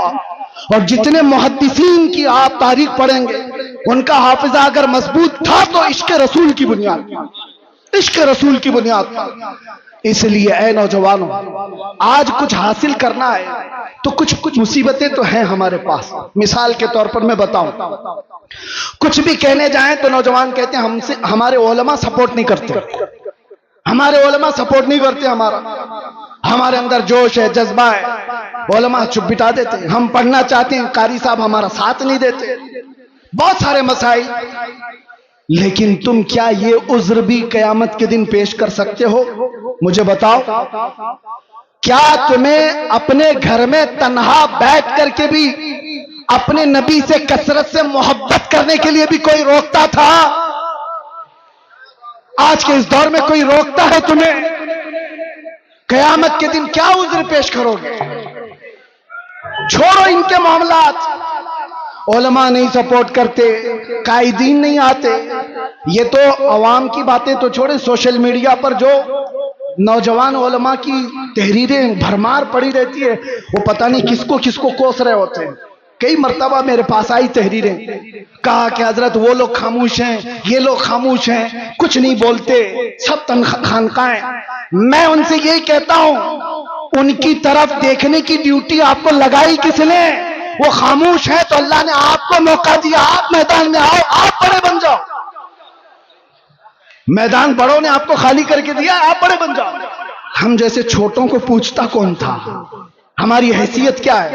اور جتنے محدثین کی آپ تاریخ پڑھیں گے ان کا حافظہ اگر مضبوط تھا تو عشق رسول کی بنیاد، عشق رسول کی بنیاد تھا. اس لیے اے نوجوانوں آج کچھ حاصل کرنا ہے تو کچھ مصیبتیں تو ہیں ہمارے پاس. مثال کے طور پر میں بتاؤں، کچھ بھی کہنے جائیں تو نوجوان کہتے ہیں ہمارے علماء سپورٹ نہیں کرتے، ہمارے علماء سپورٹ نہیں کرتے، ہمارے اندر جوش ہے، جذبہ ہے، علماء چپ بٹا دیتے ہیں، ہم پڑھنا چاہتے ہیں قاری صاحب ہمارا ساتھ نہیں دیتے. بہت سارے مسائل. لیکن تم کیا یہ عذر بھی قیامت کے دن پیش کر سکتے ہو؟ مجھے بتاؤ، کیا تمہیں اپنے گھر میں تنہا بیٹھ کر کے بھی اپنے نبی سے کثرت سے محبت کرنے کے لیے بھی کوئی روکتا تھا؟ آج کے اس دور میں کوئی روکتا ہے تمہیں؟ قیامت کے دن کیا عذر پیش کرو گے؟ چھوڑو ان کے معاملات، علماء نہیں سپورٹ کرتے، قائدین نہیں آتے، یہ تو عوام کی باتیں تو چھوڑیں، سوشل میڈیا پر جو نوجوان علماء کی تحریریں بھرمار پڑی رہتی ہے، وہ پتہ نہیں کس کو کوس رہے ہوتے ہیں۔ کئی مرتبہ میرے پاس آئی تحریریں، کہا کہ حضرت وہ لوگ خاموش ہیں، یہ لوگ خاموش ہیں، کچھ نہیں بولتے، سب خانقاہیں۔ میں ان سے یہی کہتا ہوں، ان کی طرف دیکھنے کی ڈیوٹی آپ کو لگائی کس نے؟ وہ خاموش ہے تو اللہ نے آپ کو موقع دیا، آپ میدان میں آؤ، آپ بڑے بن جاؤ۔ میدان بڑوں نے آپ کو خالی کر کے دیا، آپ بڑے بن جاؤ۔ ہم جیسے چھوٹوں کو پوچھتا کون تھا؟ ہماری حیثیت کیا ہے؟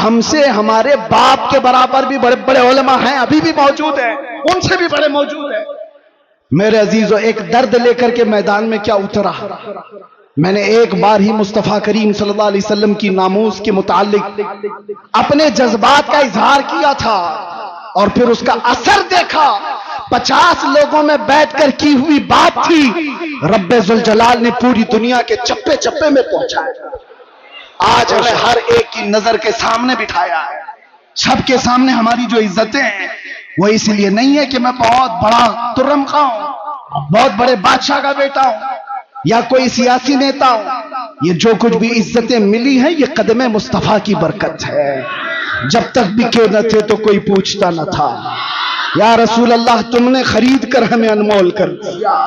ہم سے ہمارے باپ کے برابر بھی بڑے بڑے علماء ہیں، ابھی بھی موجود ہیں، ان سے بھی بڑے موجود ہیں۔ میرے عزیزو، ایک درد لے کر کے میدان میں کیا اترا؟ میں نے ایک بار ہی مصطفیٰ کریم صلی اللہ علیہ وسلم کی ناموس کے متعلق اپنے جذبات کا اظہار کیا تھا، اور پھر اس کا اثر دیکھا۔ 50 لوگوں میں بیٹھ کر کی ہوئی بات تھی، رب ذوالجلال نے پوری دنیا کے چپے چپے میں پہنچایا۔ آج ہمیں ہر ایک کی نظر کے سامنے بٹھایا ہے۔ سب کے سامنے ہماری جو عزتیں ہیں وہ اس لیے نہیں ہے کہ میں بہت بڑا ترم خواہ ہوں، بہت بڑے بادشاہ کا بیٹا ہوں، یا کوئی سیاسی نیتا ہوں۔ یہ جو کچھ بھی عزتیں ملی ہیں یہ قدم مصطفیٰ کی برکت ہے۔ جب تک بکے نہ تھے تو کوئی پوچھتا نہ تھا، یا رسول اللہ تم نے خرید کر ہمیں انمول کر دیا۔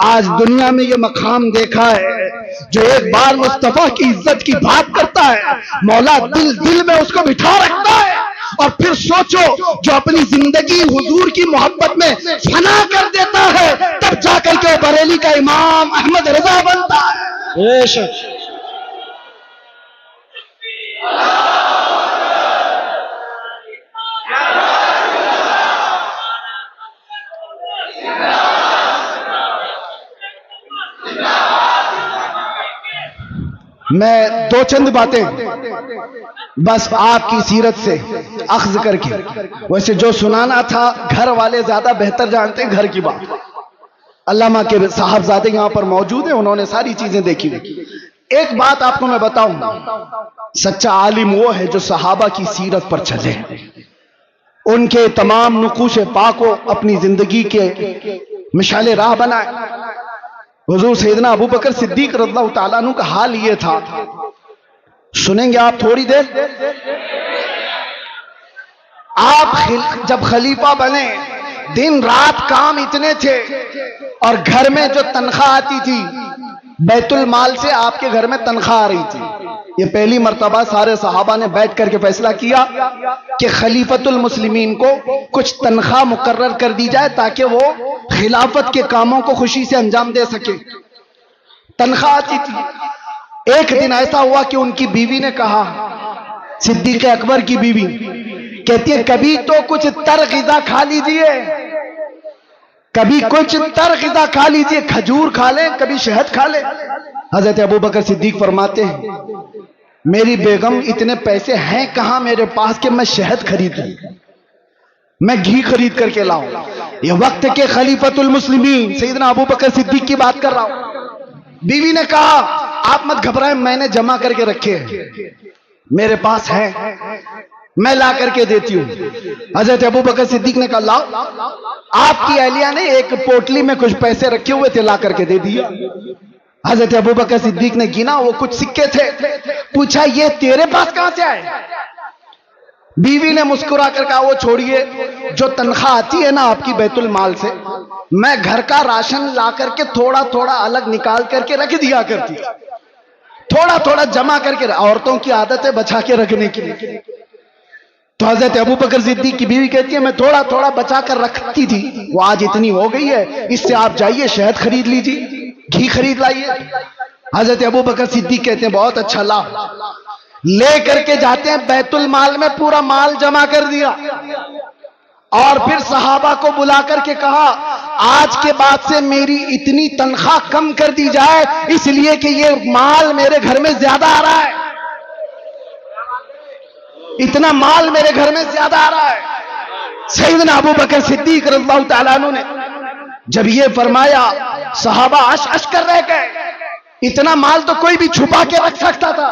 آج دنیا میں یہ مقام دیکھا ہے، جو ایک بار مصطفیٰ کی عزت کی بات کرتا ہے، مولا دل میں اس کو بٹھا رکھتا ہے، اور پھر سوچو جو اپنی زندگی حضور کی محبت میں فنا کر دیتا ہے، تب جا کر کے بریلی کا امام احمد رضا بنتا ہے۔ بے شک میں دو چند باتیں بس آپ کی سیرت سے اخذ کر کے، ویسے جو سنانا تھا گھر والے زیادہ بہتر جانتے ہیں گھر کی بات۔ علامہ کے صاحبزادے یہاں پر موجود ہیں، انہوں نے ساری چیزیں دیکھی۔ ایک بات آپ کو میں بتاؤں، سچا عالم وہ ہے جو صحابہ کی سیرت پر چلے، ان کے تمام نقوش پاک کو اپنی زندگی کے مشعل راہ بنائے۔ حضور سیدنا ابو بکر صدیق رضی اللہ تعالیٰ عنہ کا حال یہ تھا، سنیں گے آپ تھوڑی دیر۔ آپ جب خلیفہ بنے دن رات کام اتنے تھے، اور گھر میں جو تنخواہ آتی تھی بیت المال سے آپ کے گھر میں تنخواہ آ رہی تھی۔ یہ پہلی مرتبہ سارے صحابہ نے بیٹھ کر کے فیصلہ کیا کہ خلیفۃ المسلمین کو کچھ تنخواہ مقرر کر دی جائے تاکہ وہ خلافت کے کاموں کو خوشی سے انجام دے سکے۔ تنخواہ آتی تھی۔ ایک دن ایسا ہوا کہ ان کی بیوی نے کہا، صدیق اکبر کی بیوی کہتی ہے کبھی تو کچھ تر غذا کھا لیجئے، کبھی کچھ تر غذا کھا لیجئے، کھجور کھا لیں، کبھی شہد کھا لیں۔ حضرت ابو بکر صدیق فرماتے ہیں میری بیگم اتنے پیسے ہیں کہاں میرے پاس کہ میں شہد خریدوں، میں گھی خرید کر کے لاؤں۔ یہ وقت کے خلیفۃ المسلمین سیدنا ابو بکر صدیق کی بات کر رہا ہوں۔ بیوی نے کہا آپ مت گھبرائیں، میں نے جمع کر کے رکھے ہیں، میرے پاس ہے، میں لا کر کے دیتی ہوں۔ حضرت ابو بکر صدیق نے کہا لاؤ۔ آپ کی اہلیہ نے ایک پوٹلی میں کچھ پیسے رکھے ہوئے تھے، لا کر کے دے دیا۔ حضرت ابو بکر صدیق نے گنا، وہ کچھ سکے تھے، پوچھا یہ تیرے پاس کہاں سے آئے؟ بیوی نے مسکرا کر کہا وہ چھوڑیے، جو تنخواہ آتی ہے نا آپ کی بیت المال سے، میں گھر کا راشن لا کر کے تھوڑا تھوڑا الگ نکال کر کے رکھ دیا کرتی، تھوڑا تھوڑا جمع کر کے، عورتوں کی عادت ہے بچا کے رکھنے کی۔ تو حضرت ابو بکر صدیق کی بیوی کہتی ہے میں تھوڑا تھوڑا بچا کر رکھتی تھی، وہ آج اتنی ہو گئی ہے، اس سے آپ جائیے شہد خرید لیجیے، گھی خرید لائیے۔ حضرت ابو بکر صدیق کہتے ہیں بہت اچھا، لا، لے کر کے جاتے ہیں بیت المال میں، پورا مال جمع کر دیا۔ اور پھر صحابہ کو بلا کر کے کہا آج کے بعد سے میری اتنی تنخواہ کم کر دی جائے اس لیے کہ یہ مال میرے گھر میں زیادہ آ رہا ہے، اتنا مال میرے گھر میں زیادہ آ رہا ہے۔ سیدنا ابو بکر صدیق رضی اللہ تعالیٰ عنہ نے جب یہ فرمایا صحابہ اش اش کر رہ گئے، اتنا مال تو کوئی بھی چھپا کے رکھ سکتا تھا۔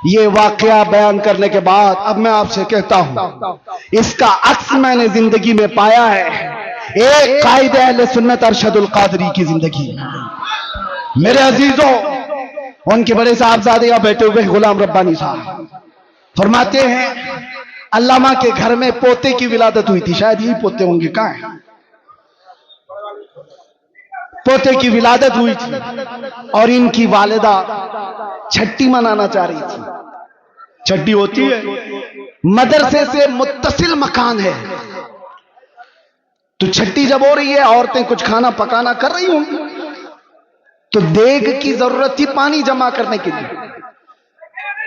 یہ واقعہ بیان کرنے کے بعد اب میں آپ سے کہتا ہوں اس کا عکس میں نے زندگی میں پایا ہے، ایک قائد اہل سنت ارشد القادری کی زندگی۔ میرے عزیزوں، ان کے بڑے صاحبزادے یہاں بیٹھے ہوئے غلام ربانی صاحب فرماتے ہیں علامہ کے گھر میں پوتے کی ولادت ہوئی تھی، شاید یہی پوتے ہوں گے، کہاں ہیں؟ پوتے کی ولادت ہوئی تھی اور ان کی والدہ چھٹی منانا چاہ رہی تھی۔ چھٹی ہوتی ہے، مدرسے سے متصل مکان ہے، تو چھٹی جب ہو رہی ہے عورتیں کچھ کھانا پکانا کر رہی ہوں، تو دیگ کی ضرورت تھی پانی جمع کرنے کے لیے،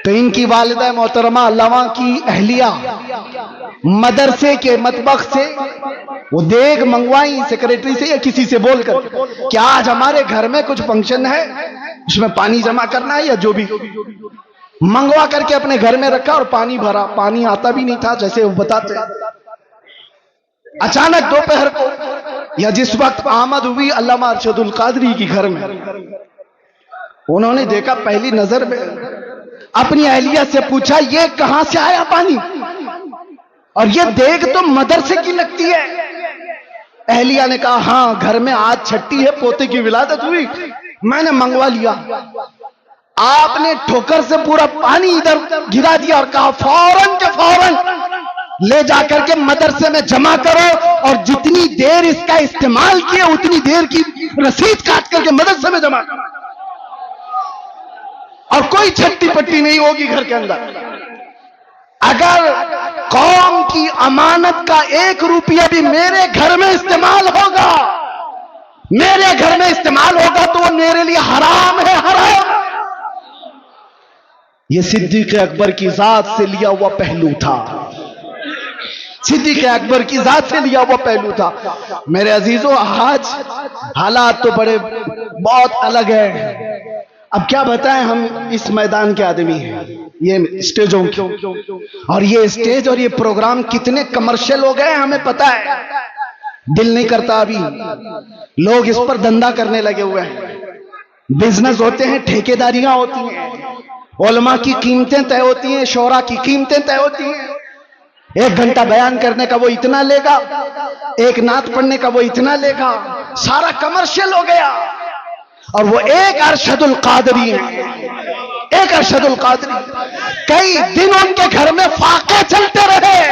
تو ان کی والدہ محترمہ علامہ کی اہلیہ مدرسے کے مطبخ سے وہ دیگ منگوائی سیکریٹری سے یا کسی سے بول کر کہ آج ہمارے گھر میں کچھ فنکشن ہے، اس میں پانی جمع کرنا ہے یا جو بھی، منگوا کر کے اپنے گھر میں رکھا اور پانی بھرا۔ پانی آتا بھی نہیں تھا جیسے وہ بتاتے۔ اچانک دوپہر کو یا جس وقت آمد ہوئی علامہ ارشد القادری کی گھر میں، انہوں نے دیکھا پہلی نظر میں، اپنی اہلیہ سے پوچھا یہ کہاں سے آیا پانی، اور یہ دیگ تو مدرسے کی لگتی ہے۔ اہلیہ نے کہا ہاں گھر میں آج چھٹی ہے، پوتے کی ولادت ہوئی، میں نے منگوا لیا۔ آپ نے ٹھوکر سے پورا پانی ادھر گرا دیا اور کہا فوراً کے فوراً لے جا کر کے مدرسے میں جمع کرو، اور جتنی دیر اس کا استعمال کیے اتنی دیر کی رسید کاٹ کر کے مدرسے میں جمع کرو، اور کوئی چھٹی پٹی نہیں ہوگی گھر کے اندر۔ اگر قوم کی امانت کا 1 روپیہ بھی میرے گھر میں استعمال ہوگا، میرے گھر میں استعمال ہوگا تو وہ میرے لیے حرام ہے، حرام۔ یہ صدیق اکبر کی ذات سے لیا ہوا پہلو تھا، صدیق اکبر کی ذات سے لیا ہوا پہلو تھا۔ میرے عزیزوں، آج حالات تو بہت الگ ہے۔ اب کیا بتائیں، ہم اس میدان کے آدمی ہیں، یہ اسٹیجوں کے، اور یہ اسٹیج اور یہ پروگرام کتنے کمرشل ہو گئے ہمیں پتا ہے۔ دل نہیں کرتا، ابھی لوگ اس پر دھندا کرنے لگے ہوئے ہیں، بزنس ہوتے ہیں، ٹھیکیداریاں ہوتی ہیں، علماء کی قیمتیں طے ہوتی ہیں، شورا کی قیمتیں طے ہوتی ہیں۔ 1 گھنٹہ بیان کرنے کا وہ اتنا لے گا، 1 نعت پڑھنے کا وہ اتنا لے گا، سارا کمرشل ہو گیا۔ اور وہ ایک ارشد القادری ہے، ایک ارشد القادری، کئی دن ان کے گھر میں فاقے چلتے رہے،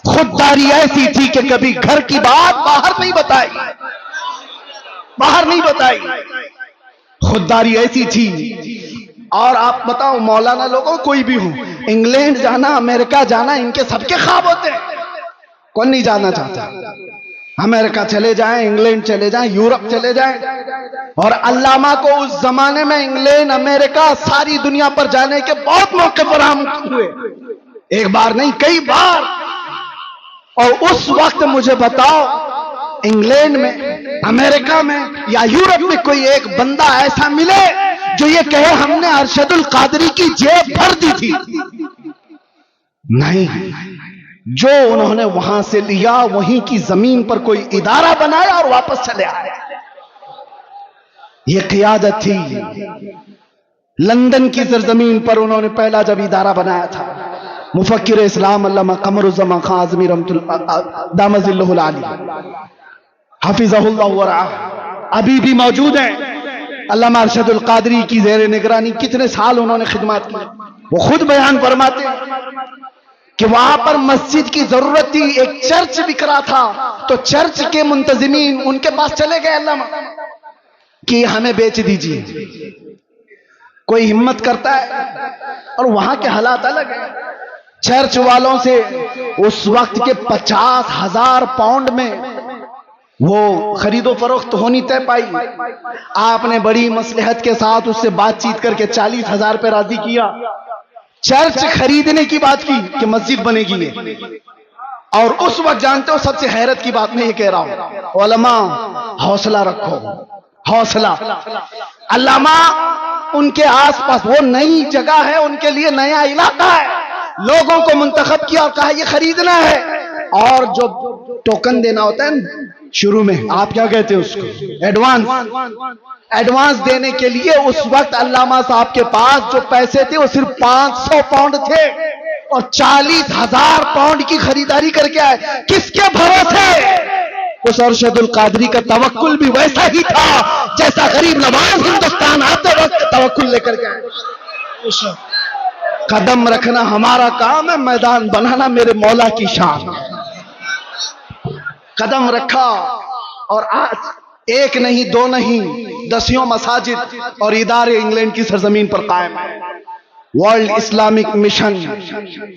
خودداری ایسی تھی کہ کبھی گھر کی بات باہر نہیں بتائی، باہر نہیں بتائی، خودداری ایسی تھی۔ اور آپ بتاؤ مولانا لوگوں کوئی بھی ہو، انگلینڈ جانا، امریکہ جانا، ان کے سب کے خواب ہوتے ہیں، کون نہیں جانا چاہتا؟ امریکہ چلے جائیں، انگلینڈ چلے جائیں، یورپ چلے جائیں۔ اور علامہ کو اس زمانے میں انگلینڈ، امریکہ، ساری دنیا پر جانے کے بہت موقع فراہم ہوئے، 1 بار نہیں کئی بار۔ اور اس وقت مجھے بتاؤ انگلینڈ میں، امریکہ میں یا یورپ میں کوئی ایک بندہ ایسا ملے جو یہ کہے ہم نے ارشد القادری کی جیب بھر دی تھی؟ نہیں، جو انہوں نے وہاں سے لیا وہیں کی زمین پر کوئی ادارہ بنایا اور واپس چلے آئے۔ یہ قیادت تھی۔ لندن کی سرزمین پر انہوں نے پہلا جب ادارہ بنایا تھا، مفکر اسلام علامہ قمر الزمان خان اعظمی رحمۃ اللہ دام ظلہ العالی حفظہ اللہ ورعاہ ابھی بھی موجود ہیں۔ علامہ ارشد القادری کی زیر نگرانی کتنے سال انہوں نے خدمات کی۔ وہ خود بیان فرماتے کہ وہاں پر مسجد کی ضرورت تھی، ایک چرچ بک رہا تھا، تو چرچ کے منتظمین ان کے پاس چلے گئے علامہ کہ ہمیں بیچ دیجیے۔ کوئی ہمت کرتا ہے، اور وہاں کے حالات الگ ہیں۔ چرچ والوں سے اس وقت کے 50,000 پاؤنڈ میں وہ خرید و فروخت ہونی طے پائی۔ آپ نے بڑی مصلحت کے ساتھ اس سے بات چیت کر کے 40,000 پہ راضی کیا۔ چرچ خریدنے کی بات کی کہ مسجد بنے گی۔ اور اس وقت جانتے ہو سب سے حیرت کی بات میں یہ کہہ رہا ہوں، علماء حوصلہ رکھو، حوصلہ۔ علامہ ان کے آس پاس وہ نئی جگہ ہے، ان کے لیے نیا علاقہ ہے، لوگوں کو منتخب کیا اور کہا یہ خریدنا ہے، اور جو ٹوکن دینا ہوتا ہے شروع میں، آپ کیا کہتے ہیں اس کو، ایڈوانس دینے کے لیے اس وقت علامہ صاحب کے پاس جو پیسے تھے وہ صرف 500 پاؤنڈ تھے، اور 40,000 پاؤنڈ کی خریداری کر کے آئے۔ کس کے بھروسے؟ اس ارشد القادری کا توکل بھی ویسا ہی تھا جیسا غریب نواز ہندوستان آتے وقت توکل لے کر کے آئے۔ قدم رکھنا ہمارا کام ہے، میدان بنانا میرے مولا کی شان۔ قدم رکھا، اور آج ایک نہیں، دو نہیں، دسیوں مساجد اور ادارے انگلینڈ کی سرزمین پر قائم ہیں۔ ورلڈ اسلامک مشن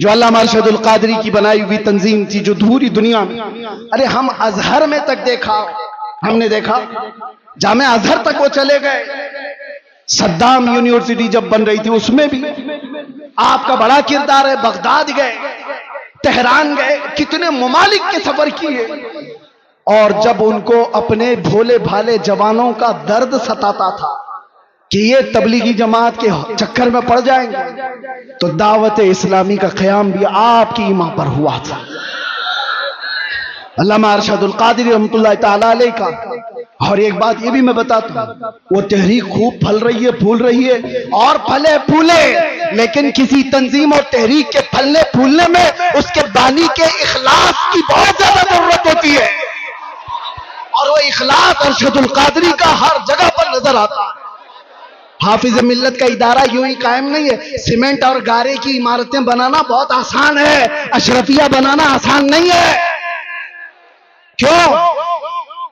جو علامہ ارشد القادری کی بنائی ہوئی تنظیم تھی، جو پوری دنیا میں، ارے ہم ازہر میں تک دیکھا، ہم نے دیکھا جامعہ ازہر تک وہ چلے گئے، صدام یونیورسٹی جب بن رہی تھی اس میں بھی آپ کا بڑا کردار ہے، بغداد گئے، تہران گئے، کتنے ممالک کے سفر کیے، اور جب ان کو اپنے بھولے بھالے جوانوں کا درد ستاتا تھا کہ یہ تبلیغی جماعت کے چکر میں پڑ جائیں گے، تو دعوت اسلامی کا قیام بھی آپ کی ایما پر ہوا تھا۔ علامہ ارشد القادری رحمۃ اللہ تعالی علیہ کا، اور ایک بات یہ بھی میں بتاتا ہوں، وہ تحریک خوب پھل رہی ہے، پھول رہی ہے، اور پھلے پھولے، لیکن کسی تنظیم اور تحریک کے پھلنے پھولنے میں اس کے بانی کے اخلاص کی بہت زیادہ ضرورت ہوتی ہے، اور وہ اخلاص ارشد القادری کا ہر جگہ پر نظر آتا ہے۔ حافظ ملت کا ادارہ یوں ہی قائم نہیں ہے، سیمنٹ اور گارے کی عمارتیں بنانا بہت آسان ہے، اشرفیہ بنانا آسان نہیں ہے۔ کیوں؟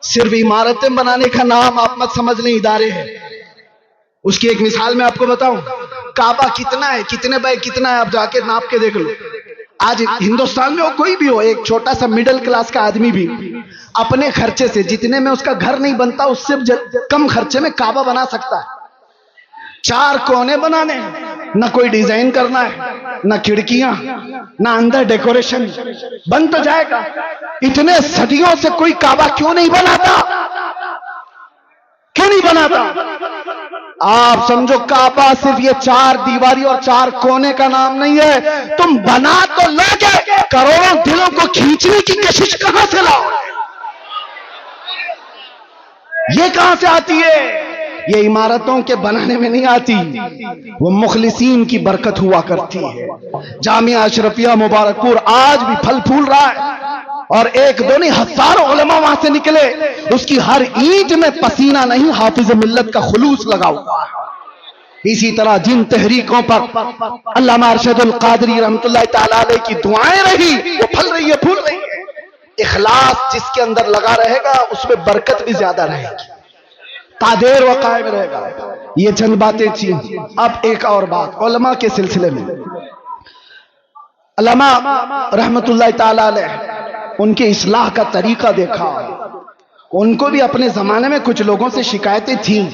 صرف عمارتیں بنانے کا نام آپ مت سمجھ لیں ادارے ہیں۔ اس کی ایک مثال میں آپ کو بتاؤں، کعبہ کتنا ہے، کتنے بائی کتنا ہے، آپ جا کے ناپ کے دیکھ لو۔ آج ہندوستان میں وہ کوئی بھی ہو، ایک چھوٹا سا مڈل کلاس کا آدمی بھی اپنے خرچے سے، جتنے میں اس کا گھر نہیں بنتا اس سے کم خرچے میں کعبہ بنا سکتا ہے۔ 4 کونے بنانے، نہ کوئی ڈیزائن کرنا ہے، نہ کھڑکیاں، نہ اندر ڈیکوریشن، بن تو جائے گا۔ اتنے صدیوں سے کوئی کعبہ کیوں نہیں بناتا؟ کیوں نہیں بناتا؟ آپ سمجھو کعبہ صرف یہ 4 دیواری اور 4 کونے کا نام نہیں ہے، تم بنا تو لوگے، کروڑوں دلوں کو کھینچنے کی کشش کہاں سے لاؤ؟ یہ کہاں سے آتی ہے؟ یہ عمارتوں کے بنانے میں نہیں آتی، وہ مخلصین کی برکت ہوا کرتی ہے۔ جامعہ اشرفیہ مبارک پور آج بھی پھل پھول رہا ہے، اور ایک دو نہیں ہزاروں علماء وہاں سے نکلے، اس کی ہر اینٹ میں پسینہ نہیں، حافظ ملت کا خلوص لگا ہوا ہے۔ اسی طرح جن تحریکوں پر علامہ ارشد القادری رحمۃ اللہ تعالی علیہ کی دعائیں رہی، وہ پھل رہی ہے، پھول رہی ہے۔ اخلاص جس کے اندر لگا رہے گا اس میں برکت بھی زیادہ رہے گی، قادر و قائم رہے گا۔ یہ چند باتیں تھیں۔ اب ایک اور بات علماء کے سلسلے میں، علماء رحمت اللہ تعالی علیہ، ان کے اصلاح کا طریقہ دیکھا، ان کو بھی اپنے زمانے میں کچھ لوگوں سے شکایتیں تھیں،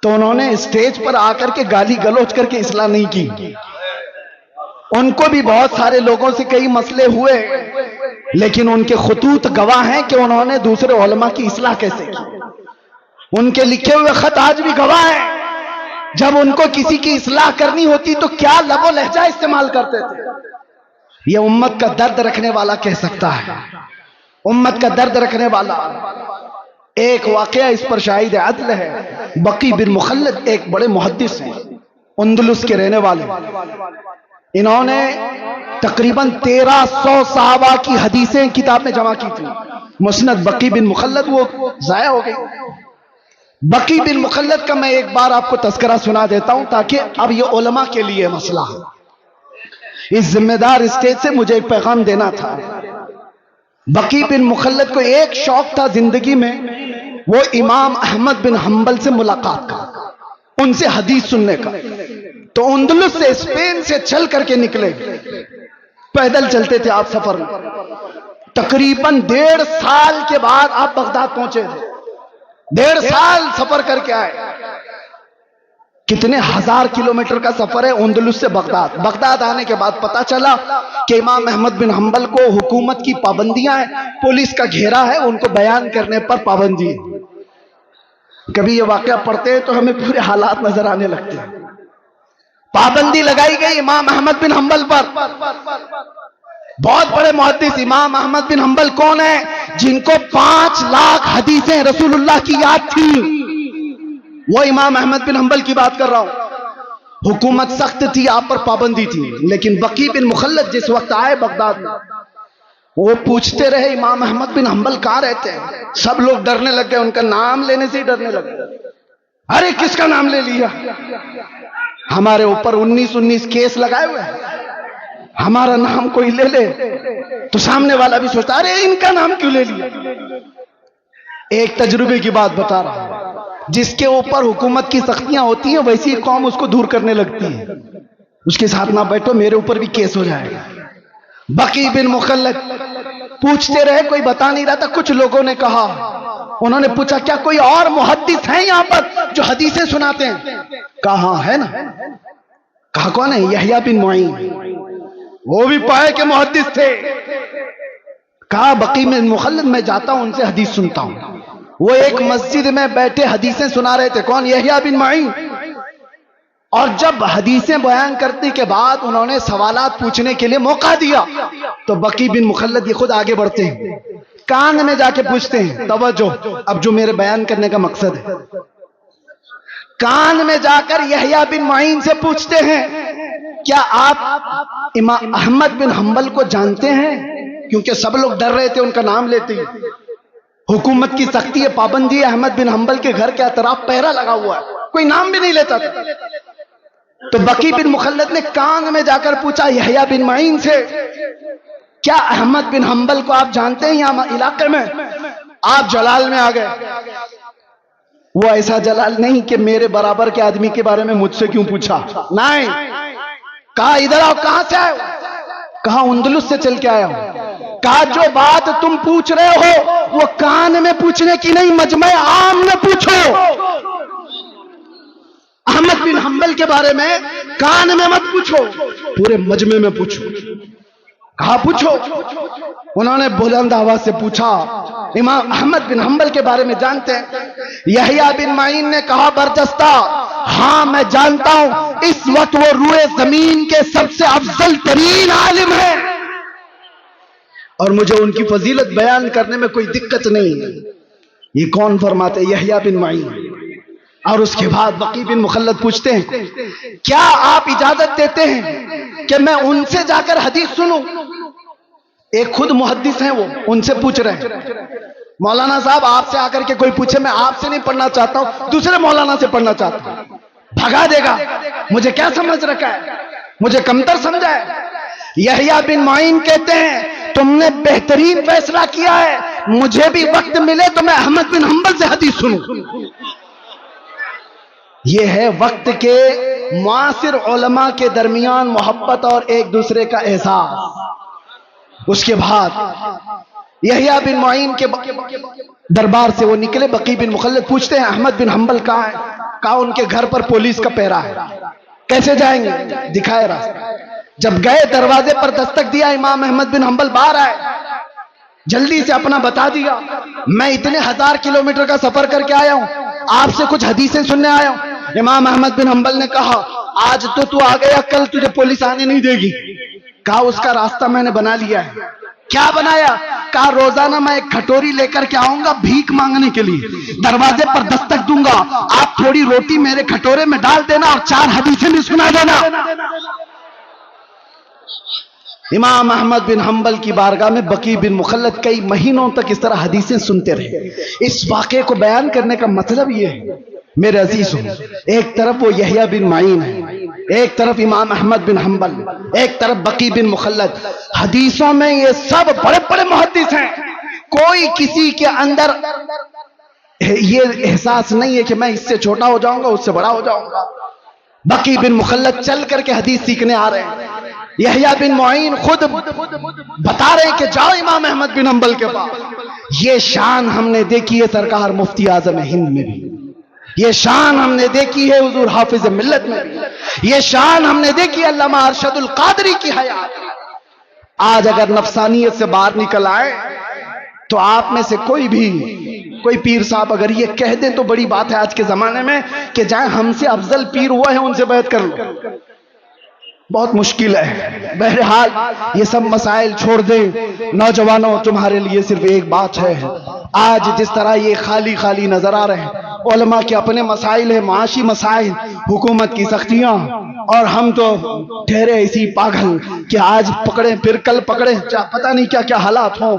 تو انہوں نے اسٹیج پر آ کر کے گالی گلوچ کر کے اصلاح نہیں کی۔ ان کو بھی بہت سارے لوگوں سے کئی مسئلے ہوئے، لیکن ان کے خطوط گواہ ہیں کہ انہوں نے دوسرے علماء کی اصلاح کیسے کی۔ ان کے لکھے ہوئے خط آج بھی گواہ ہیں، جب ان کو کسی کی اصلاح کرنی ہوتی تو کیا لب و لہجہ استعمال کرتے تھے۔ یہ امت کا درد رکھنے والا کہہ سکتا ہے، امت کا درد رکھنے والا۔ ایک واقعہ اس پر شاہد عدل ہے، بقی بن مخلد ایک بڑے محدث ہیں، اندلس کے رہنے والے۔ انہوں نے تقریباً 1300 صحابہ کی حدیثیں کتاب میں جمع کی تھی۔ مسند بقی بن مخلد وہ ضائع ہو گئی۔ بقی بن مخلد کا میں ایک بار آپ کو تذکرہ سنا دیتا ہوں تاکہ اب یہ علماء کے لیے مسئلہ ہے۔ اس ذمہ دار اسٹیج سے مجھے ایک پیغام دینا تھا۔ بقی بن مخلد کو ایک شوق تھا زندگی میں، وہ امام احمد بن حنبل سے ملاقات کا، ان سے حدیث سننے کا۔ تو اندلس سے اسپین سے چل کر کے نکلے، پیدل چلتے تھے آپ سفر میں، تقریباً 1.5 سال کے بعد آپ بغداد پہنچے تھے، 1.5 سال سفر کر کے آئے۔ کتنے ہزار کلومیٹر کا سفر ہے اندلس سے بغداد. بغداد آنے کے بعد پتا چلا کہ امام احمد بن حنبل کو حکومت کی پابندیاں ہیں, پولیس کا گھیرا ہے, ان کو بیان کرنے پر پابندی ہے. کبھی یہ واقعہ پڑھتے ہیں تو ہمیں پورے حالات نظر آنے لگتے ہیں. پابندی لگائی گئی امام احمد بن حنبل پر. بہت بڑے محدث امام احمد بن حنبل کون ہیں؟ جن کو 5 لاکھ حدیثیں رسول اللہ کی یاد تھی. وہ امام احمد بن حنبل کی بات کر رہا ہوں. حکومت سخت تھی, آپ پر پابندی تھی, لیکن بقی بن مخلد جس وقت آئے بغداد میں, وہ پوچھتے رہے امام احمد بن حنبل کہاں رہتے ہیں. سب لوگ ڈرنے لگ گئے, ان کا نام لینے سے ہی ڈرنے لگ گئے. ارے کس کا نام لے لیا؟ ہمارے اوپر 19 کیس لگائے ہوئے ہیں, ہمارا نام کوئی لے لے تو سامنے والا بھی سوچتا ارے ان کا نام کیوں لے لیا. ایک تجربے کی بات بتا رہا ہوں. جس کے اوپر حکومت کی سختیاں ہوتی ہیں ویسی قوم اس کو دور کرنے لگتی ہے. اس کے ساتھ نہ بیٹھو, میرے اوپر بھی کیس ہو جائے گا. بقی بن مخلد پوچھتے رہے, کوئی بتا نہیں رہا تھا. کچھ لوگوں نے کہا, انہوں نے پوچھا کیا کوئی اور محدث ہیں یہاں پر جو حدیثیں سناتے ہیں؟ کہا ہاں ہے نا. کہا کون ہے؟ یحییٰ بن معین. وہ بھی پائے کہ محدث تھے. کہا بقی بن مخلد میں جاتا ہوں, ان سے حدیث سنتا ہوں. وہ ایک مسجد میں بیٹھے حدیثیں سنا رہے تھے. کون؟ یحییٰ بن معین. اور جب حدیثیں بیان کرنے کے بعد انہوں نے سوالات پوچھنے کے لیے موقع دیا تو بقی بن مخلد یہ خود آگے بڑھتے ہیں, کان میں جا کے پوچھتے ہیں. توجہ, اب جو میرے بیان کرنے کا مقصد ہے, کان میں جا کر یحییٰ بن معین سے پوچھتے ہیں کیا آپ امام احمد بن حنبل کو جانتے ہیں؟ کیونکہ سب لوگ ڈر رہے تھے ان کا نام لیتے ہی. حکومت کی سختی ہے, پابندی ہے. احمد بن حنبل کے گھر کے اطراف پہرا لگا ہوا ہے, کوئی نام بھی نہیں لیتا تھا. تو بقی بن مخلد نے کان میں جا کر پوچھا یحییٰ بن معین سے کیا احمد بن حنبل کو آپ جانتے ہیں یہاں علاقے میں؟ آپ جلال میں آ گئے. وہ ایسا جلال نہیں کہ میرے برابر کے آدمی کے بارے میں مجھ سے کیوں پوچھا, نہیں. کہا ادھر آؤ. کہاں سے آئے؟ کہا اندلس سے چل کے آیا ہوں. کہا جو بات تم پوچھ رہے ہو وہ کان میں پوچھنے کی نہیں, مجمع عام میں پوچھو. احمد بن حنبل کے بارے میں کان میں مت پوچھو, پورے مجمع میں پوچھو. کہا پوچھو. انہوں نے بلند آواز سے پوچھا امام احمد بن حنبل کے بارے میں جانتے ہیں؟ یحییٰ بن معین نے کہا برجستہ ہاں میں جانتا ہوں, اس وقت وہ روئے زمین کے سب سے افضل ترین عالم ہے اور مجھے ان کی فضیلت بیان کرنے میں کوئی دقت نہیں ہے. یہ کون فرماتے؟ یحییٰ بن معین. اور اس کے بعد بقی بن مخلد پوچھتے ہیں کیا آپ اجازت دیتے ہیں کہ میں ان سے جا کر حدیث سنوں؟ ایک خود محدث ہیں, وہ ان سے پوچھ رہے ہیں مولانا صاحب آپ سے آ کر کے کوئی پوچھے میں آپ سے نہیں پڑھنا چاہتا ہوں, دوسرے مولانا سے پڑھنا چاہتا ہوں. بھگا دے گا, مجھے کیا سمجھ رکھا ہے, مجھے کمتر سمجھا ہے. یحییٰ بن معین کہتے ہیں تم نے بہترین فیصلہ کیا ہے, مجھے بھی وقت ملے تو میں احمد بن حنبل سے حدیث سنوں. یہ ہے وقت کے معاصر علماء کے درمیان محبت اور ایک دوسرے کا احساس. اس کے بعد یحییٰ بن معین کے دربار سے وہ نکلے. بقی بن مخلد پوچھتے ہیں احمد بن حنبل کہاں ہے؟ کہا ان کے گھر پر پولیس کا پہرا ہے. کیسے جائیں گے؟ دکھائے راستہ. جب گئے دروازے پر دستک دیا, امام احمد بن حنبل باہر آئے, جلدی سے اپنا بتا دیا میں اتنے 1000 کلومیٹر کا سفر کر کے آیا ہوں, آپ سے کچھ حدیثیں سننے آیا ہوں. امام احمد بن حنبل نے کہا آج تو آ گیا, کل تجھے پولیس آنے نہیں دے گی. کہا اس کا راستہ میں نے بنا لیا ہے. کیا بنایا؟ کہا روزانہ میں ایک کھٹوری لے کر کے آؤں گا بھیک مانگنے کے لیے, دروازے پر دستک دوں گا, آپ تھوڑی روٹی میرے کھٹورے میں ڈال دینا اور 4 حدیثیں بھی سنا دینا. امام احمد بن حنبل کی بارگاہ میں بقی بن مخلد کئی مہینوں تک اس طرح حدیثیں سنتے رہے. اس واقعے کو بیان کرنے کا مطلب یہ ہے میرے عزیزوں, ایک طرف وہ یحییٰ بن معین ہے, ایک طرف امام احمد بن حنبل, ایک طرف بقی بن مخلد. حدیثوں میں یہ سب بڑے بڑے محدث ہیں, کوئی کسی کے اندر یہ احساس نہیں ہے کہ میں اس سے چھوٹا ہو جاؤں گا اس سے بڑا ہو جاؤں گا. بقی بن مخلد چل کر کے حدیث سیکھنے آ رہے ہیں. یحییٰ بن معین خود بتا رہے ہیں کہ جاؤ امام احمد بن حنبل کے پاس. یہ شان ہم نے دیکھی ہے سرکار مفتی اعظم ہند میں بھی, یہ شان ہم نے دیکھی ہے حضور حافظ ملت میں بھی، یہ شان ہم نے دیکھی علامہ ارشد القادری کی حیات میں۔ آج اگر نفسانیت سے باہر نکل آئے تو آپ میں سے کوئی پیر صاحب اگر یہ کہہ دیں تو بڑی بات ہے آج کے زمانے میں کہ جائیں ہم سے افضل پیر ہوا ہے ان سے بیعت کر لو، بہت مشکل ہے۔ بہرحال یہ سب مسائل چھوڑ دیں نوجوانوں، تمہارے لیے صرف ایک بات ہے، آج جس طرح یہ خالی خالی نظر آ رہے ہیں، علماء کے اپنے مسائل ہیں، معاشی مسائل، حکومت کی سختیاں، اور ہم تو ٹھہرے اسی پاگل کہ آج پکڑے پھر کل پکڑے، پتہ نہیں کیا کیا حالات ہوں،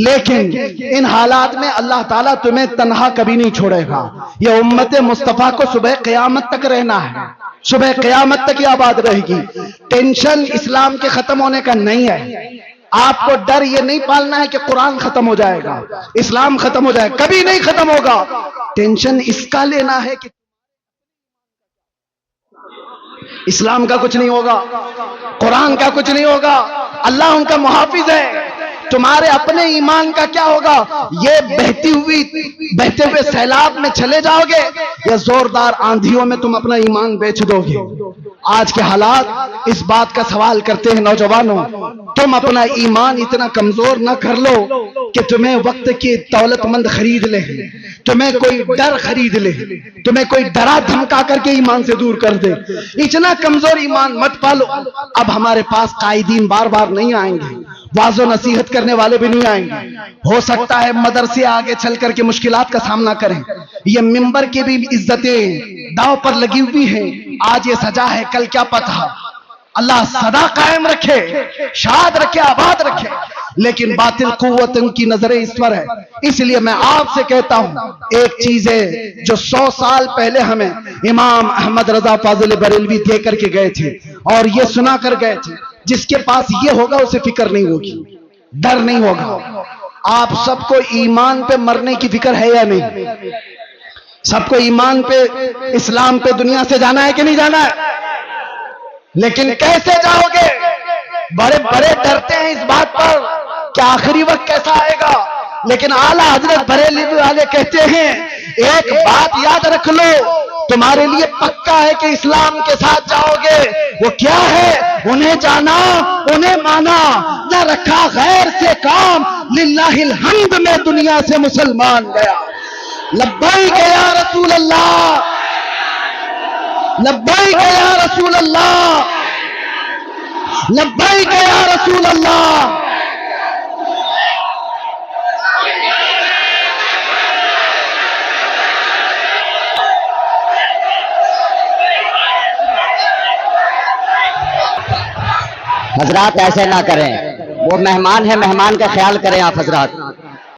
لیکن ان حالات میں اللہ تعالیٰ تمہیں تنہا کبھی نہیں چھوڑے گا۔ یہ امت مصطفیٰ کو صبح قیامت تک رہنا ہے، صبح قیامت تک یہ آباد رہے گی۔ ٹینشن اسلام کے ختم ہونے کا نہیں ہے، آپ کو ڈر یہ نہیں پالنا ہے کہ قرآن ختم ہو جائے گا، اسلام ختم ہو جائے گا، کبھی نہیں ختم ہوگا۔ ٹینشن اس کا لینا ہے کہ اسلام کا کچھ نہیں ہوگا، قرآن کا کچھ نہیں ہوگا، اللہ ان کا محافظ ہے۔ تمہارے اپنے ایمان کا کیا ہوگا؟ یہ بہتے ہوئے سیلاب میں چلے جاؤ گے یا زوردار آندھیوں میں تم اپنا ایمان بیچ دو گے؟ آج کے حالات اس بات کا سوال کرتے ہیں نوجوانوں، تم اپنا ایمان اتنا کمزور نہ کر لو کہ تمہیں وقت کی دولت مند خرید لے، تمہیں کوئی ڈر خرید لے، تمہیں کوئی ڈرا دھمکا کر کے ایمان سے دور کر دے۔ اتنا کمزور ایمان مت پالو۔ اب ہمارے پاس قائدین بار بار نہیں آئیں گے، واضح و نصیحت کرنے والے بھی نہیں آئیں گے، ہو سکتا ہے مدرسے آگے چل کر کے مشکلات کا سامنا کریں۔ یہ ممبر کی بھی عزتیں داؤ پر لگی ہوئی ہیں، آج یہ سجا ہے کل کیا پتہ، اللہ سدا قائم رکھے، شاد رکھے، آباد رکھے، لیکن باطل قوت ان کی نظریں اس پر ہے۔ اس لیے میں آپ سے کہتا ہوں ایک چیز ہے جو 100 سال پہلے ہمیں امام احمد رضا فاضل بریلوی دے کر کے گئے تھے اور یہ سنا کر گئے تھے، جس کے پاس یہ ہوگا اسے فکر نہیں ہوگی، ڈر نہیں ہوگا۔ آپ سب کو ایمان پہ مرنے کی فکر ہے یا نہیں؟ سب کو ایمان پہ، اسلام پہ دنیا سے جانا ہے کہ نہیں جانا ہے؟ لیکن کیسے جاؤ گے؟ بڑے بڑے ڈرتے ہیں اس بات پر کہ آخری وقت کیسا آئے گا، لیکن اعلیٰ حضرت بریلوی والے کہتے ہیں ایک بات یاد رکھ لو، تمہارے لیے پکا ہے کہ اسلام کے ساتھ جاؤ گے۔ وہ کیا ہے؟ انہیں جانا، انہیں مانا، نہ رکھا غیر سے کام، للہ الحمد میں دنیا سے مسلمان گیا۔ لبیک یا رسول اللہ، لبیک یا رسول اللہ، لبیک یا رسول اللہ۔ حضرات ایسے نہ کریں، وہ مہمان ہے، مہمان کا خیال کریں آپ حضرات۔